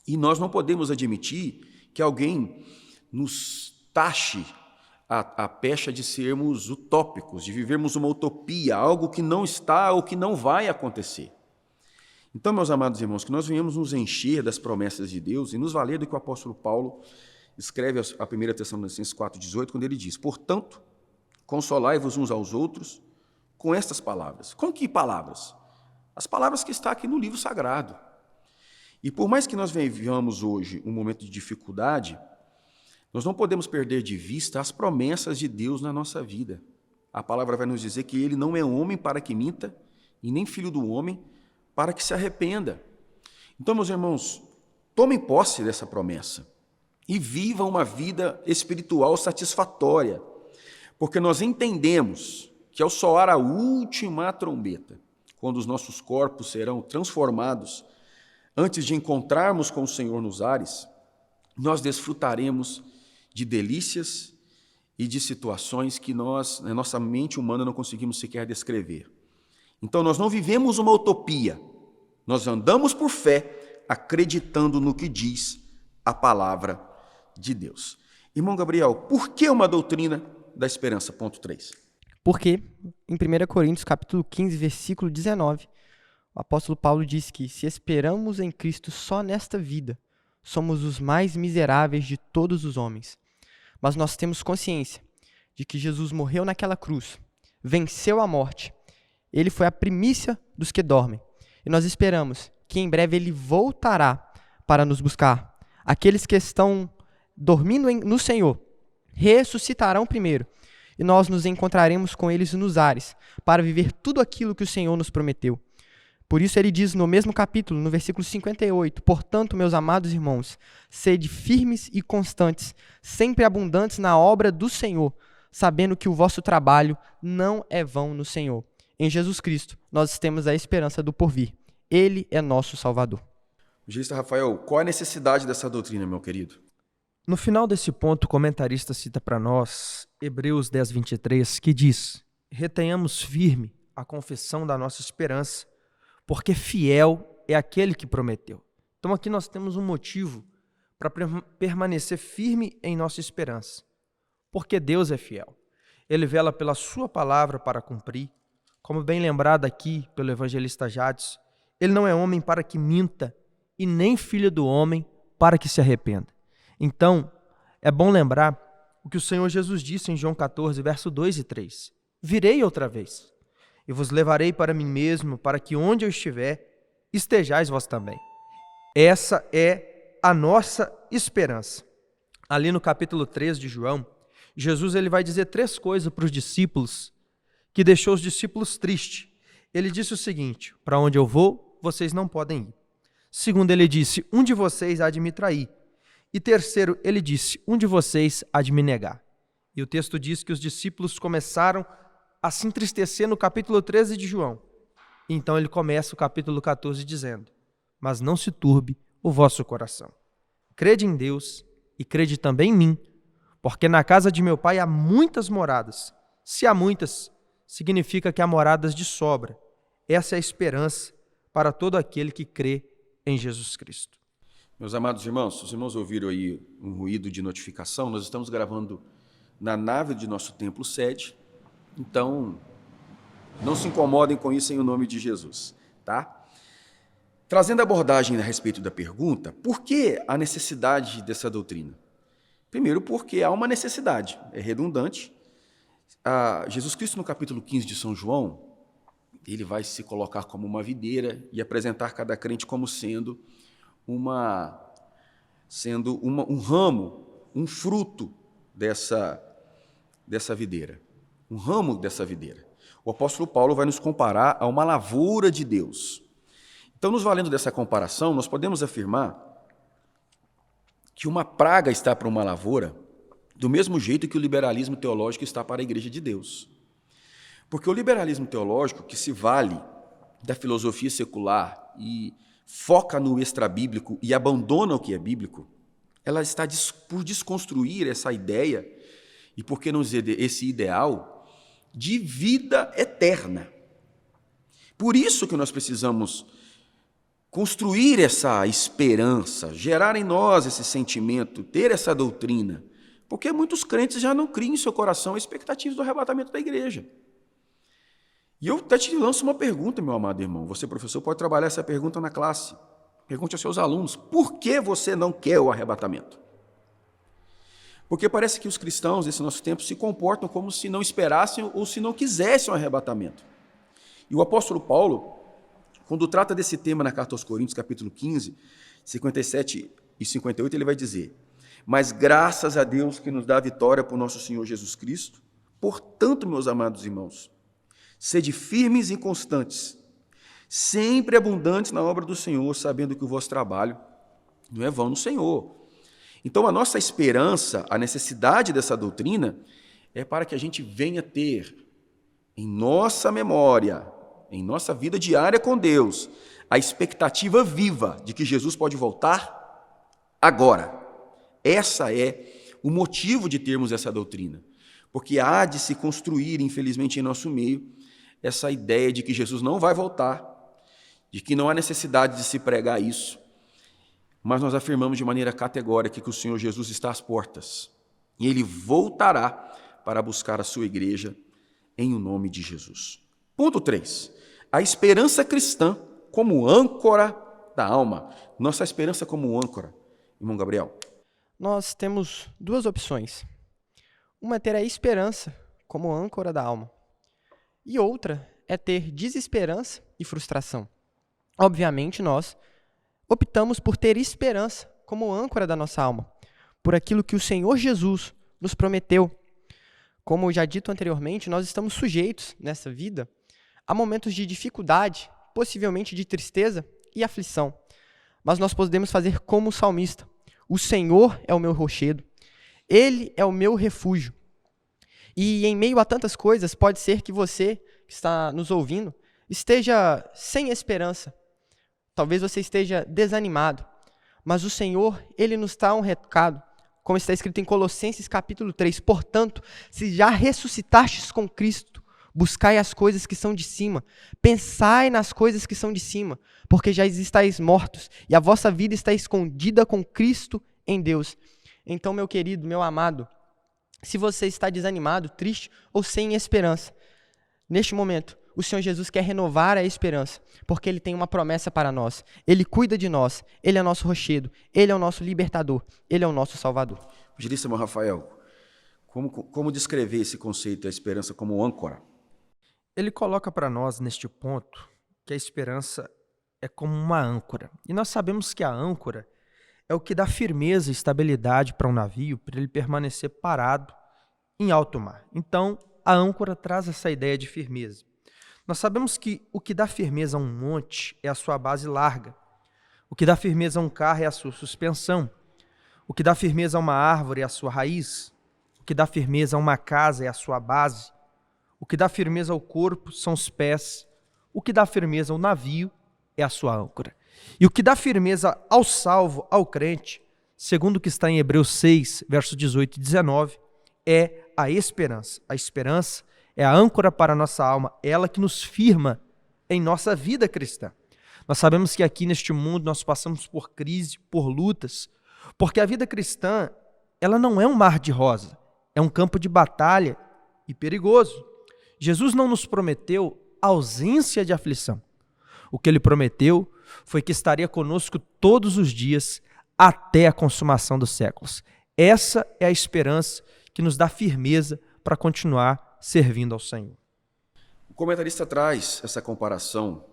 E nós não podemos admitir que alguém nos taxe a pecha de sermos utópicos, de vivermos uma utopia, algo que não está ou que não vai acontecer. Então, meus amados irmãos, que nós venhamos nos encher das promessas de Deus e nos valer do que o apóstolo Paulo escreve a 1 Tessalonicenses 4,18, quando ele diz: portanto, consolai-vos uns aos outros com estas palavras. Com que palavras? As palavras que estão aqui no livro sagrado. E por mais que nós vivamos hoje um momento de dificuldade, nós não podemos perder de vista as promessas de Deus na nossa vida. A palavra vai nos dizer que ele não é homem para que minta, e nem filho do homem para que se arrependa. Então, meus irmãos, tomem posse dessa promessa e vivam uma vida espiritual satisfatória, porque nós entendemos que ao soar a última trombeta, quando os nossos corpos serão transformados, antes de encontrarmos com o Senhor nos ares, nós desfrutaremos de delícias e de situações que nós, na nossa mente humana, não conseguimos sequer descrever. Então, nós não vivemos uma utopia, nós andamos por fé, acreditando no que diz a palavra de Deus. Irmão Gabriel, por que uma doutrina da esperança? Ponto 3. Porque, em 1 Coríntios, capítulo 15, versículo 19, o apóstolo Paulo diz que se esperamos em Cristo só nesta vida, somos os mais miseráveis de todos os homens. Mas nós temos consciência de que Jesus morreu naquela cruz, venceu a morte. Ele foi a primícia dos que dormem. E nós esperamos que em breve ele voltará para nos buscar. Aqueles que estão dormindo no Senhor ressuscitarão primeiro. E nós nos encontraremos com eles nos ares para viver tudo aquilo que o Senhor nos prometeu. Por isso ele diz no mesmo capítulo, no versículo 58, portanto, meus amados irmãos, sede firmes e constantes, sempre abundantes na obra do Senhor, sabendo que o vosso trabalho não é vão no Senhor. Em Jesus Cristo, nós temos a esperança do porvir. Ele é nosso Salvador. Evangelista Rafael, qual a necessidade dessa doutrina, meu querido? No final desse ponto, o comentarista cita para nós Hebreus 10, 23, que diz: retenhamos firme a confissão da nossa esperança, porque fiel é aquele que prometeu. Então aqui nós temos um motivo para permanecer firme em nossa esperança. Porque Deus é fiel. Ele vela pela sua palavra para cumprir. Como bem lembrado aqui pelo evangelista Jadson, ele não é homem para que minta e nem filho do homem para que se arrependa. Então, é bom lembrar o que o Senhor Jesus disse em João 14, verso 2 e 3. Virei outra vez e vos levarei para mim mesmo, para que onde eu estiver, estejais vós também. Essa é a nossa esperança. Ali no capítulo 3 de João, Jesus ele vai dizer 3 coisas para os discípulos que deixou os discípulos tristes. Ele disse o seguinte: para onde eu vou, vocês não podem ir. Segundo, ele disse: um de vocês há de me trair. E terceiro, ele disse: um de vocês há de me negar. E o texto diz que os discípulos começaram a se entristecer no capítulo 13 de João. Então ele começa o capítulo 14 dizendo: mas não se turbe o vosso coração. Crede em Deus e crede também em mim, porque na casa de meu pai há muitas moradas. Se há muitas, significa que há moradas de sobra. Essa é a esperança para todo aquele que crê em Jesus Cristo. Meus amados irmãos, os irmãos ouviram aí um ruído de notificação, nós estamos gravando na nave de nosso templo sede, então não se incomodem com isso em nome de Jesus, tá? Trazendo a abordagem a respeito da pergunta, por que a necessidade dessa doutrina? Primeiro, porque há uma necessidade, é redundante. Jesus Cristo, no capítulo 15 de São João, ele vai se colocar como uma videira e apresentar cada crente como sendo um ramo, um fruto dessa videira, um ramo dessa videira. O apóstolo Paulo vai nos comparar a uma lavoura de Deus. Então, nos valendo dessa comparação, nós podemos afirmar que uma praga está para uma lavoura do mesmo jeito que o liberalismo teológico está para a Igreja de Deus. Porque o liberalismo teológico, que se vale da filosofia secular e foca no extrabíblico e abandona o que é bíblico, ela está por desconstruir essa ideia, e por que não dizer esse ideal, de vida eterna. Por isso que nós precisamos construir essa esperança, gerar em nós esse sentimento, ter essa doutrina, porque muitos crentes já não criam em seu coração expectativas do arrebatamento da igreja. E eu até te lanço uma pergunta, meu amado irmão. Você, professor, pode trabalhar essa pergunta na classe. Pergunte aos seus alunos: por que você não quer o arrebatamento? Porque parece que os cristãos desse nosso tempo se comportam como se não esperassem ou se não quisessem o arrebatamento. E o apóstolo Paulo, quando trata desse tema na carta aos Coríntios, capítulo 15, 57 e 58, ele vai dizer: mas graças a Deus que nos dá a vitória por nosso Senhor Jesus Cristo. Portanto, meus amados irmãos, sede firmes e constantes, sempre abundantes na obra do Senhor, sabendo que o vosso trabalho não é vão no Senhor. Então, a nossa esperança, a necessidade dessa doutrina, é para que a gente venha ter em nossa memória, em nossa vida diária com Deus, a expectativa viva de que Jesus pode voltar agora. Essa é o motivo de termos essa doutrina, porque há de se construir, infelizmente, em nosso meio, essa ideia de que Jesus não vai voltar, de que não há necessidade de se pregar isso, mas nós afirmamos de maneira categórica que o Senhor Jesus está às portas e Ele voltará para buscar a sua igreja em o nome de Jesus. Ponto 3. A esperança cristã como âncora da alma. Nossa esperança como âncora. Irmão Gabriel. Nós temos duas opções. Uma é ter a esperança como âncora da alma. E outra é ter desesperança e frustração. Obviamente, nós optamos por ter esperança como âncora da nossa alma, por aquilo que o Senhor Jesus nos prometeu. Como já dito anteriormente, nós estamos sujeitos nessa vida a momentos de dificuldade, possivelmente de tristeza e aflição. Mas nós podemos fazer como o salmista: o Senhor é o meu rochedo, Ele é o meu refúgio. E em meio a tantas coisas, pode ser que você que está nos ouvindo esteja sem esperança. Talvez você esteja desanimado, mas o Senhor, Ele nos dá um recado, como está escrito em Colossenses capítulo 3, portanto, se já ressuscitastes com Cristo, buscai as coisas que são de cima, pensai nas coisas que são de cima, porque já estáis mortos, e a vossa vida está escondida com Cristo em Deus. Então, meu querido, meu amado, se você está desanimado, triste ou sem esperança, neste momento, o Senhor Jesus quer renovar a esperança, porque Ele tem uma promessa para nós. Ele cuida de nós, Ele é o nosso rochedo, Ele é o nosso libertador, Ele é o nosso salvador. Evangelista Rafael, como descrever esse conceito da esperança como âncora? Ele coloca para nós, neste ponto, que a esperança é como uma âncora. E nós sabemos que a âncora é o que dá firmeza e estabilidade para um navio, para ele permanecer parado em alto mar. Então, a âncora traz essa ideia de firmeza. Nós sabemos que o que dá firmeza a um monte é a sua base larga. O que dá firmeza a um carro é a sua suspensão. O que dá firmeza a uma árvore é a sua raiz. O que dá firmeza a uma casa é a sua base. O que dá firmeza ao corpo são os pés. O que dá firmeza ao navio é a sua âncora. E o que dá firmeza ao salvo, ao crente, segundo o que está em Hebreus 6, versos 18 e 19, é a esperança. A esperança é a âncora para a nossa alma, ela que nos firma em nossa vida cristã. Nós sabemos que aqui neste mundo nós passamos por crise, por lutas, porque a vida cristã, ela não é um mar de rosa, é um campo de batalha e perigoso. Jesus não nos prometeu ausência de aflição. O que ele prometeu foi que estaria conosco todos os dias até a consumação dos séculos. Essa é a esperança que nos dá firmeza para continuar servindo ao Senhor. O comentarista traz essa comparação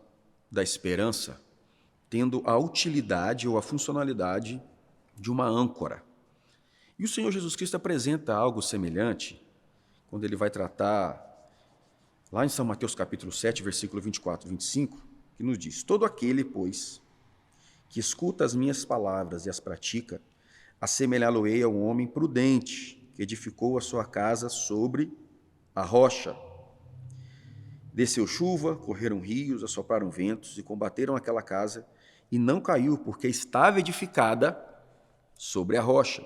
da esperança tendo a utilidade ou a funcionalidade de uma âncora. E o Senhor Jesus Cristo apresenta algo semelhante quando ele vai tratar lá em São Mateus capítulo 7, versículo 24 e 25, que nos diz: todo aquele, pois, que escuta as minhas palavras e as pratica, assemelhá-lo-ei a um homem prudente, que edificou a sua casa sobre a rocha. Desceu chuva, correram rios, assopraram ventos e combateram aquela casa, e não caiu, porque estava edificada sobre a rocha.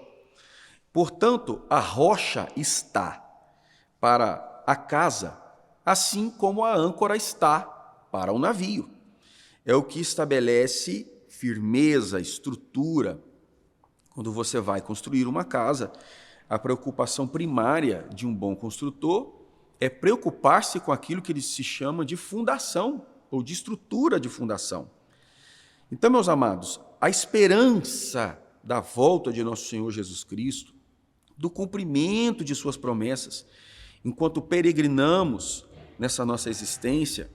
Portanto, a rocha está para a casa, assim como a âncora está para o navio. É o que estabelece firmeza, estrutura. Quando você vai construir uma casa, a preocupação primária de um bom construtor é preocupar-se com aquilo que ele se chama de fundação, ou de estrutura de fundação. Então, meus amados, a esperança da volta de nosso Senhor Jesus Cristo, do cumprimento de suas promessas, enquanto peregrinamos nessa nossa existência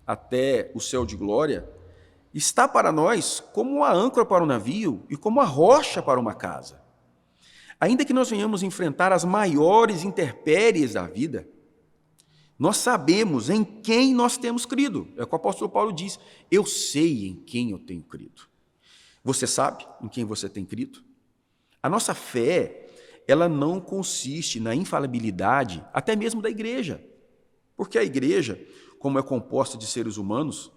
até o céu de glória, está para nós como uma âncora para o navio e como a rocha para uma casa. Ainda que nós venhamos enfrentar as maiores intempéries da vida, nós sabemos em quem nós temos crido. É o que o apóstolo Paulo diz: eu sei em quem eu tenho crido. Você sabe em quem você tem crido? A nossa fé, ela não consiste na infalibilidade, até mesmo da igreja. Porque a igreja, como é composta de seres humanos,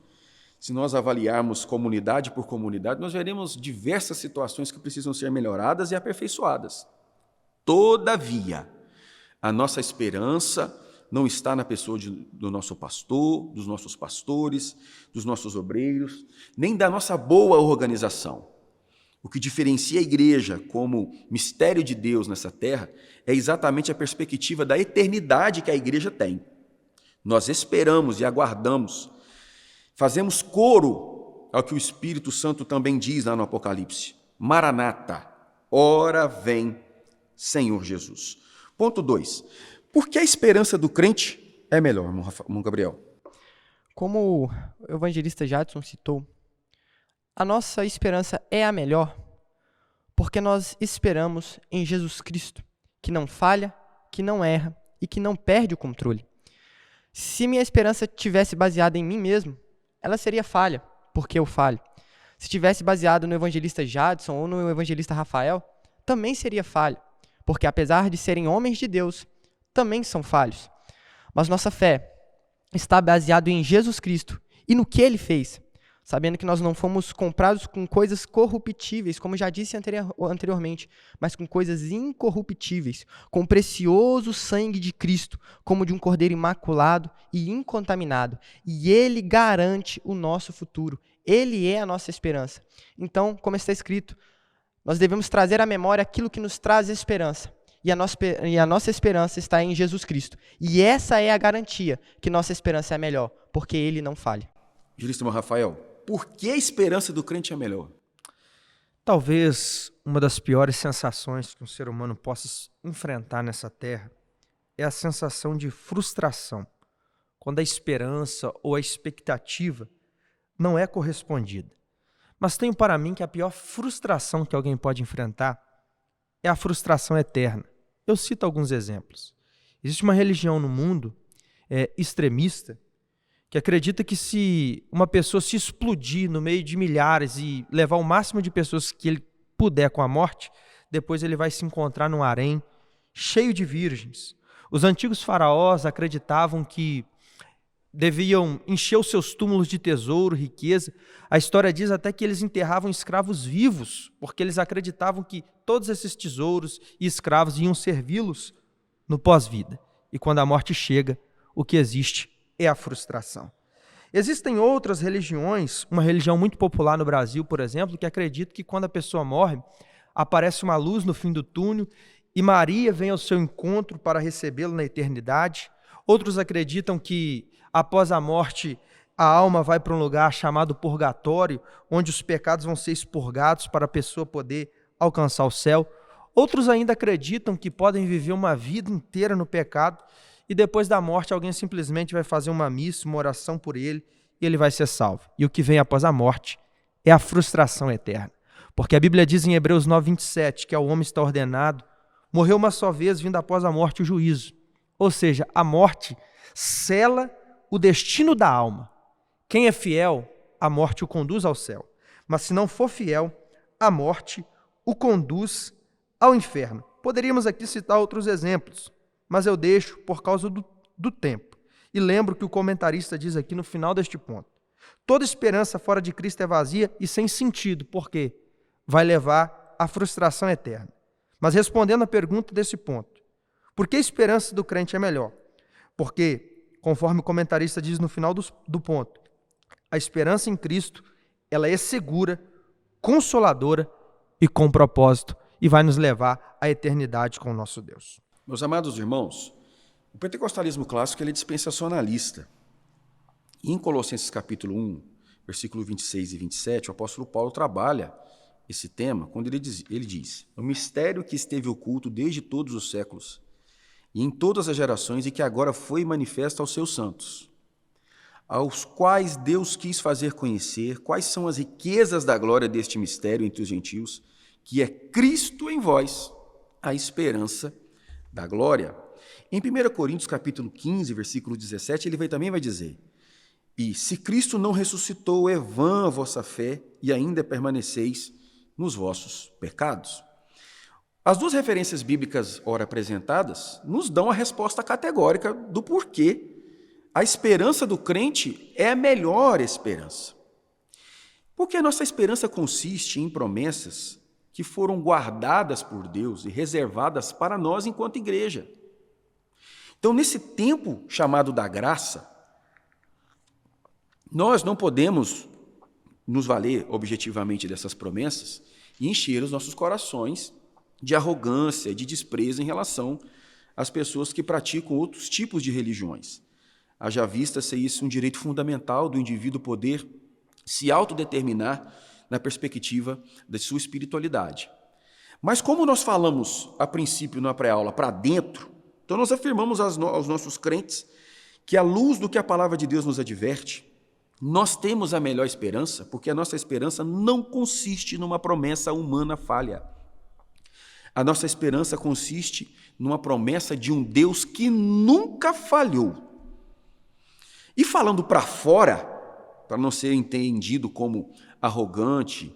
se nós avaliarmos comunidade por comunidade, nós veremos diversas situações que precisam ser melhoradas e aperfeiçoadas. Todavia, a nossa esperança não está na pessoa do nosso pastor, dos nossos pastores, dos nossos obreiros, nem da nossa boa organização. O que diferencia a igreja como mistério de Deus nessa terra é exatamente a perspectiva da eternidade que a igreja tem. Nós esperamos e aguardamos, fazemos coro ao que o Espírito Santo também diz lá no Apocalipse: Maranata, ora vem, Senhor Jesus. Ponto 2. Por que a esperança do crente é melhor, irmão Gabriel? Como o evangelista Jadson citou, a nossa esperança é a melhor porque nós esperamos em Jesus Cristo, que não falha, que não erra e que não perde o controle. Se minha esperança tivesse baseada em mim mesmo, ela seria falha, porque eu falho. Se tivesse baseado no evangelista Jadson ou no evangelista Rafael, também seria falha, porque apesar de serem homens de Deus, também são falhos. Mas nossa fé está baseada em Jesus Cristo e no que Ele fez, sabendo que nós não fomos comprados com coisas corruptíveis, como já disse anteriormente, mas com coisas incorruptíveis, com o precioso sangue de Cristo, como de um cordeiro imaculado e incontaminado. E Ele garante o nosso futuro. Ele é a nossa esperança. Então, como está escrito, nós devemos trazer à memória aquilo que nos traz esperança. E a nossa esperança está em Jesus Cristo. E essa é a garantia que nossa esperança é melhor, porque Ele não falha. Jurista irmão Rafael, por que a esperança do crente é melhor? Talvez uma das piores sensações que um ser humano possa enfrentar nessa terra é a sensação de frustração, quando a esperança ou a expectativa não é correspondida. Mas tenho para mim que a pior frustração que alguém pode enfrentar é a frustração eterna. Eu cito alguns exemplos. Existe uma religião no mundo extremista que acredita que se uma pessoa se explodir no meio de milhares e levar o máximo de pessoas que ele puder com a morte, depois ele vai se encontrar num harém cheio de virgens. Os antigos faraós acreditavam que deviam encher os seus túmulos de tesouro, riqueza. A história diz até que eles enterravam escravos vivos, porque eles acreditavam que todos esses tesouros e escravos iam servi-los no pós-vida. E quando a morte chega, o que existe é a frustração. Existem outras religiões, uma religião muito popular no Brasil, por exemplo, que acredita que quando a pessoa morre, aparece uma luz no fim do túnel e Maria vem ao seu encontro para recebê-lo na eternidade. Outros acreditam que após a morte, a alma vai para um lugar chamado purgatório, onde os pecados vão ser expurgados para a pessoa poder alcançar o céu. Outros ainda acreditam que podem viver uma vida inteira no pecado e depois da morte alguém simplesmente vai fazer uma missa, uma oração por ele e ele vai ser salvo. E o que vem após a morte é a frustração eterna. Porque a Bíblia diz em Hebreus 9:27 que ao homem está ordenado morrer uma só vez, vindo após a morte o juízo. Ou seja, a morte sela o destino da alma. Quem é fiel, a morte o conduz ao céu. Mas se não for fiel, a morte o conduz ao inferno. Poderíamos aqui citar outros exemplos, mas eu deixo por causa do tempo. E lembro que o comentarista diz aqui no final deste ponto: toda esperança fora de Cristo é vazia e sem sentido, porque vai levar à frustração eterna. Mas respondendo à pergunta desse ponto, por que a esperança do crente é melhor? Porque, conforme o comentarista diz no final do ponto, a esperança em Cristo, ela é segura, consoladora e com propósito, e vai nos levar à eternidade com o nosso Deus. Meus amados irmãos, o pentecostalismo clássico ele é dispensacionalista. E em Colossenses capítulo 1, versículo 26 e 27, o apóstolo Paulo trabalha esse tema quando ele diz: o mistério que esteve oculto desde todos os séculos e em todas as gerações e que agora foi manifesto aos seus santos, aos quais Deus quis fazer conhecer quais são as riquezas da glória deste mistério entre os gentios, que é Cristo em vós, a esperança da glória. Em 1 Coríntios capítulo 15, versículo 17, ele também vai dizer: e se Cristo não ressuscitou, é vã a vossa fé e ainda permaneceis nos vossos pecados. As duas referências bíblicas ora apresentadas nos dão a resposta categórica do porquê a esperança do crente é a melhor esperança. Porque a nossa esperança consiste em promessas que foram guardadas por Deus e reservadas para nós enquanto igreja. Então, nesse tempo chamado da graça, nós não podemos nos valer objetivamente dessas promessas e encher os nossos corações de arrogância, de desprezo em relação às pessoas que praticam outros tipos de religiões. Haja vista ser isso um direito fundamental do indivíduo poder se autodeterminar na perspectiva da sua espiritualidade. Mas como nós falamos, a princípio, na pré-aula, para dentro, então nós afirmamos aos nossos crentes que, à luz do que a palavra de Deus nos adverte, nós temos a melhor esperança, porque a nossa esperança não consiste numa promessa humana falha. A nossa esperança consiste numa promessa de um Deus que nunca falhou. E falando para fora, para não ser entendido como arrogante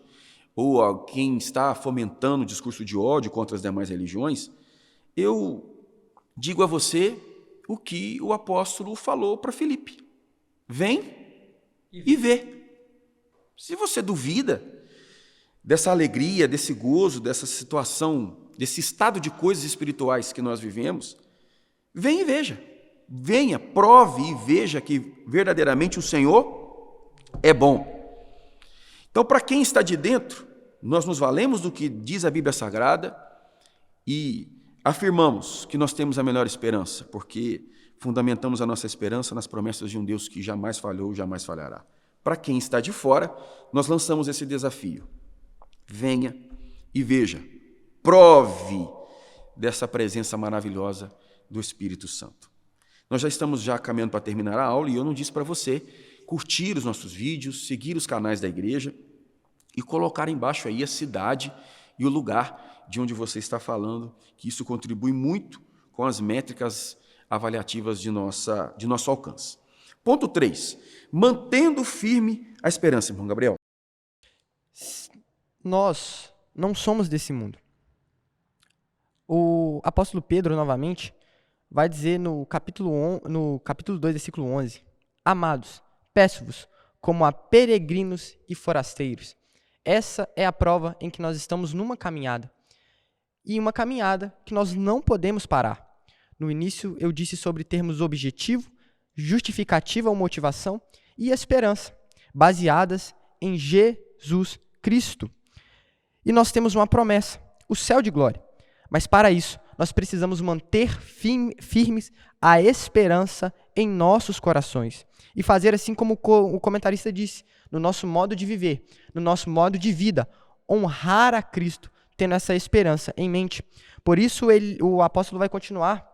ou quem está fomentando o discurso de ódio contra as demais religiões, eu digo a você o que o apóstolo falou para Filipe: vem e vê. Se você duvida dessa alegria, desse gozo, dessa situação, desse estado de coisas espirituais que nós vivemos, vem e veja. Venha, prove e veja que verdadeiramente o Senhor é bom. Então, para quem está de dentro, nós nos valemos do que diz a Bíblia Sagrada e afirmamos que nós temos a melhor esperança, porque fundamentamos a nossa esperança nas promessas de um Deus que jamais falhou, jamais falhará. Para quem está de fora, nós lançamos esse desafio: venha e veja, prove dessa presença maravilhosa do Espírito Santo. Nós já estamos caminhando para terminar a aula e eu não disse para você curtir os nossos vídeos, seguir os canais da igreja e colocar embaixo aí a cidade e o lugar de onde você está falando, que isso contribui muito com as métricas avaliativas de nosso alcance. Ponto 3. Mantendo firme a esperança, irmão Gabriel. Nós não somos desse mundo. O apóstolo Pedro, novamente, vai dizer no capítulo 2, versículo 11: Amados, peço-vos, como a peregrinos e forasteiros. Essa é a prova em que nós estamos numa caminhada. E uma caminhada que nós não podemos parar. No início eu disse sobre termos objetivo, justificativa ou motivação e esperança, baseadas em Jesus Cristo. E nós temos uma promessa, o céu de glória. Mas para isso, nós precisamos manter firmes a esperança em nossos corações. E fazer assim como o comentarista disse, no nosso modo de viver, no nosso modo de vida, honrar a Cristo, tendo essa esperança em mente. Por isso o apóstolo vai continuar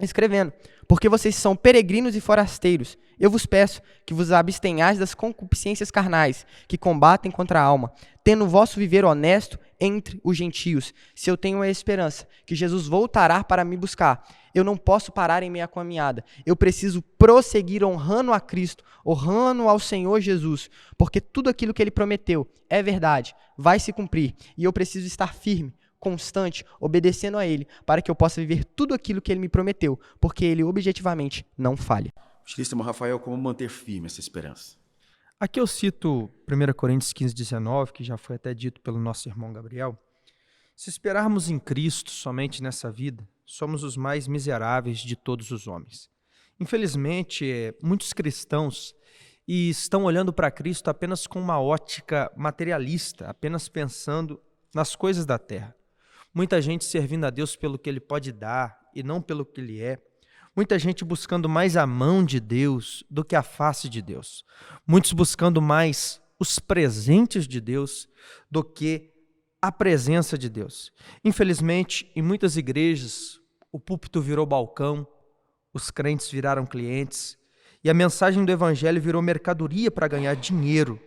escrevendo: porque vocês são peregrinos e forasteiros, eu vos peço que vos abstenhais das concupiscências carnais, que combatem contra a alma, tendo o vosso viver honesto entre os gentios. Se eu tenho a esperança que Jesus voltará para me buscar, eu não posso parar em minha caminhada. Eu preciso prosseguir honrando a Cristo, honrando ao Senhor Jesus, porque tudo aquilo que Ele prometeu é verdade, vai se cumprir, e eu preciso estar firme, constante, obedecendo a Ele, para que eu possa viver tudo aquilo que Ele me prometeu, porque Ele objetivamente não falha. Estilista, irmão Rafael, como manter firme essa esperança? Aqui eu cito 1 Coríntios 15, 19, que já foi até dito pelo nosso irmão Gabriel. Se esperarmos em Cristo somente nessa vida, somos os mais miseráveis de todos os homens. Infelizmente, muitos cristãos estão olhando para Cristo apenas com uma ótica materialista, apenas pensando nas coisas da terra. Muita gente servindo a Deus pelo que Ele pode dar e não pelo que Ele é. Muita gente buscando mais a mão de Deus do que a face de Deus. Muitos buscando mais os presentes de Deus do que a presença de Deus. Infelizmente, em muitas igrejas, o púlpito virou balcão, os crentes viraram clientes e a mensagem do evangelho virou mercadoria para ganhar dinheiro.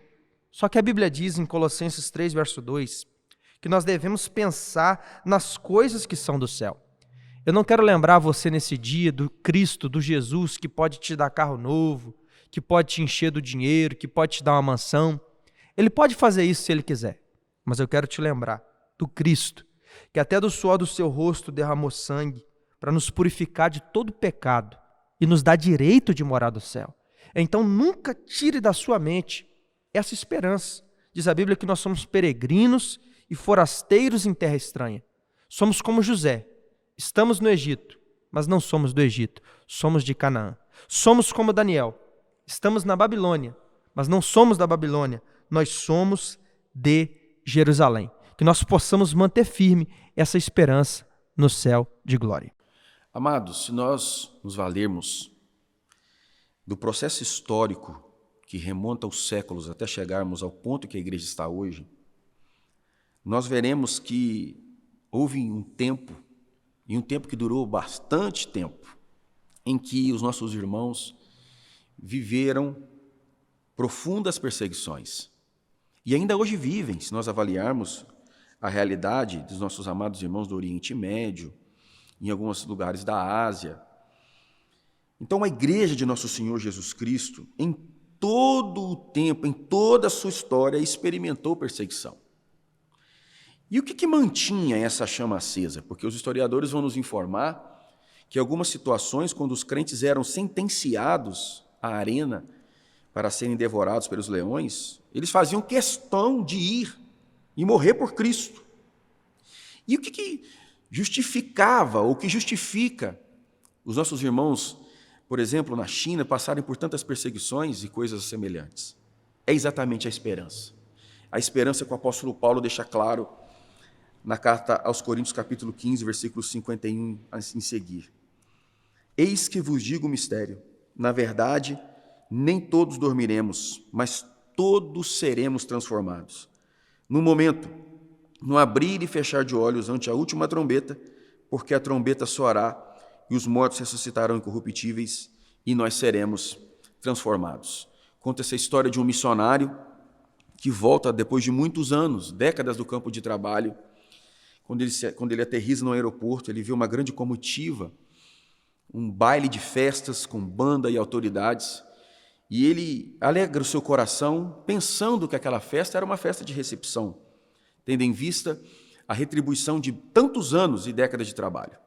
Só que a Bíblia diz em Colossenses 3, verso 2, que nós devemos pensar nas coisas que são do céu. Eu não quero lembrar você nesse dia do Cristo, do Jesus, que pode te dar carro novo, que pode te encher do dinheiro, que pode te dar uma mansão. Ele pode fazer isso se Ele quiser. Mas eu quero te lembrar do Cristo, que até do suor do seu rosto derramou sangue para nos purificar de todo pecado e nos dar direito de morar do céu. Então nunca tire da sua mente essa esperança. Diz a Bíblia que nós somos peregrinos e forasteiros em terra estranha. Somos como José. Estamos no Egito, mas não somos do Egito. Somos de Canaã. Somos como Daniel. Estamos na Babilônia, mas não somos da Babilônia. Nós somos de Jerusalém. Que nós possamos manter firme essa esperança no céu de glória. Amados, se nós nos valermos do processo histórico que remonta aos séculos até chegarmos ao ponto que a igreja está hoje, nós veremos que houve um tempo, e um tempo que durou bastante tempo, em que os nossos irmãos viveram profundas perseguições. E ainda hoje vivem, se nós avaliarmos a realidade dos nossos amados irmãos do Oriente Médio, em alguns lugares da Ásia. Então, a igreja de nosso Senhor Jesus Cristo, em todo o tempo, em toda a sua história, experimentou perseguição. E o que mantinha essa chama acesa? Porque os historiadores vão nos informar que algumas situações, quando os crentes eram sentenciados à arena para serem devorados pelos leões, eles faziam questão de ir e morrer por Cristo. E o que justificava, ou que justifica os nossos irmãos, por exemplo, na China, passarem por tantas perseguições e coisas semelhantes? É exatamente a esperança. A esperança que o apóstolo Paulo deixa claro na carta aos Coríntios, capítulo 15, versículos 51 em seguir. Eis que vos digo o mistério. Na verdade, nem todos dormiremos, mas todos seremos transformados. No momento, no abrir e fechar de olhos ante a última trombeta, porque a trombeta soará e os mortos ressuscitarão incorruptíveis e nós seremos transformados. Conta essa história de um missionário que volta depois de muitos anos, décadas do campo de trabalho. Quando ele aterriza no aeroporto, ele vê uma grande comitiva, um baile de festas com banda e autoridades, E ele alegra o seu coração pensando que aquela festa era uma festa de recepção, tendo em vista a retribuição de tantos anos e décadas de trabalho.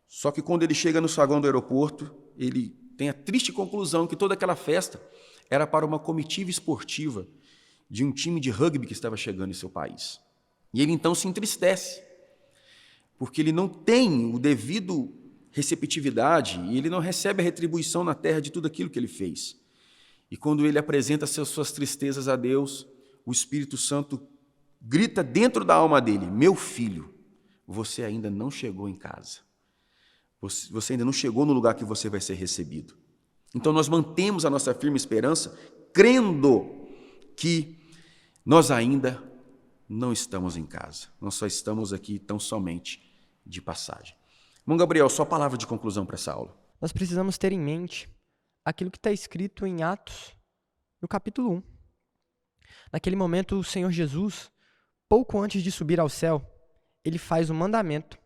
Só que quando ele chega no saguão do aeroporto, ele tem a triste conclusão que toda aquela festa era para uma comitiva esportiva de um time de rugby que estava chegando em seu país. E ele então se entristece, porque ele não tem o devido receptividade e ele não recebe a retribuição na terra de tudo aquilo que ele fez. E quando ele apresenta suas tristezas a Deus, o Espírito Santo grita dentro da alma dele: meu filho, você ainda não chegou em casa. Você ainda não chegou no lugar que você vai ser recebido. Então nós mantemos a nossa firme esperança, crendo que nós ainda não estamos em casa. Nós só estamos aqui tão somente de passagem. Irmão Gabriel, só palavra de conclusão para essa aula. Nós precisamos ter em mente aquilo que está escrito em Atos, no capítulo 1. Naquele momento, o Senhor Jesus, pouco antes de subir ao céu, ele faz um mandamento,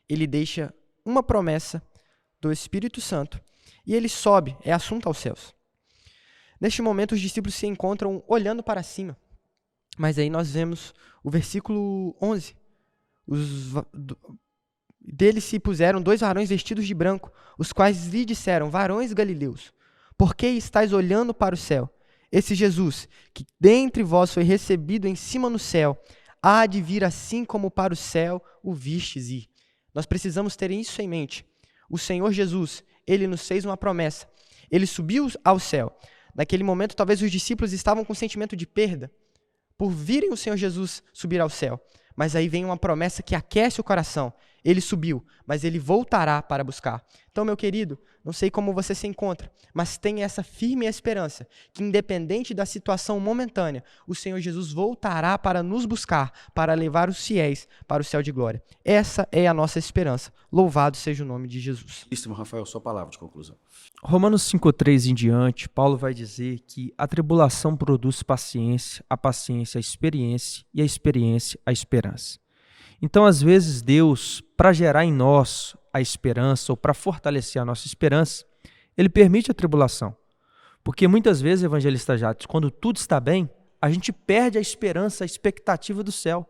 ele deixa uma promessa do Espírito Santo e ele sobe, é assunto aos céus. Neste momento, os discípulos se encontram olhando para cima, mas aí nós vemos o versículo 11. Deles se puseram 2 varões vestidos de branco, os quais lhe disseram: varões galileus, por que estáis olhando para o céu? Esse Jesus, que dentre vós foi recebido em cima no céu, há de vir assim como para o céu o vistes ir. Nós precisamos ter isso em mente. O Senhor Jesus, ele nos fez uma promessa. Ele subiu ao céu. Naquele momento, talvez os discípulos estavam com um sentimento de perda por virem o Senhor Jesus subir ao céu. Mas aí vem uma promessa que aquece o coração. Ele subiu, mas ele voltará para buscar. Então, meu querido, não sei como você se encontra, mas tenha essa firme esperança que, independente da situação momentânea, o Senhor Jesus voltará para nos buscar, para levar os fiéis para o céu de glória. Essa é a nossa esperança. Louvado seja o nome de Jesus. Isso, irmão Rafael, sua palavra de conclusão. Romanos 5,3 em diante, Paulo vai dizer que a tribulação produz paciência, a experiência e a experiência a esperança. Então, às vezes, Deus, para gerar em nós a esperança ou para fortalecer a nossa esperança, Ele permite a tribulação. Porque muitas vezes, evangelista Jadson, quando tudo está bem, a gente perde a esperança, a expectativa do céu.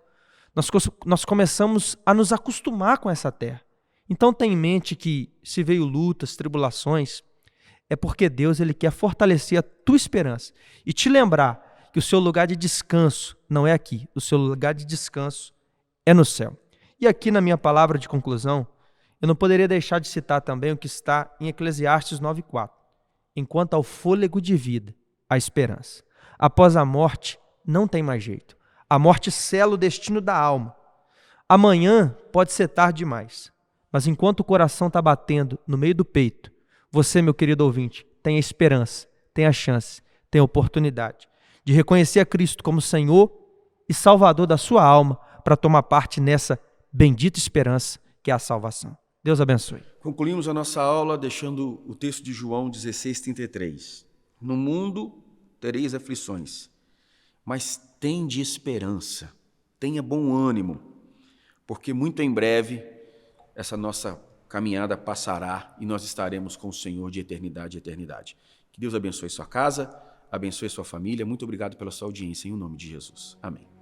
Nós começamos a nos acostumar com essa terra. Então, tenha em mente que se veio lutas, tribulações, é porque Deus ele quer fortalecer a tua esperança e te lembrar que o seu lugar de descanso não é aqui, o seu lugar de descanso é no céu. E aqui na minha palavra de conclusão, eu não poderia deixar de citar também o que está em Eclesiastes 9,4. Enquanto ao fôlego de vida, a esperança. Após a morte, não tem mais jeito. A morte sela o destino da alma. Amanhã pode ser tarde demais, mas enquanto o coração está batendo no meio do peito, você, meu querido ouvinte, tem a esperança, tem a chance, tem a oportunidade de reconhecer a Cristo como Senhor e Salvador da sua alma para tomar parte nessa bendita esperança que é a salvação. Deus abençoe. Concluímos a nossa aula deixando o texto de João 16:33. No mundo tereis aflições, mas tende esperança, tenha bom ânimo, porque muito em breve essa nossa caminhada passará e nós estaremos com o Senhor de eternidade a eternidade. Que Deus abençoe sua casa, abençoe sua família. Muito obrigado pela sua audiência, em nome de Jesus. Amém.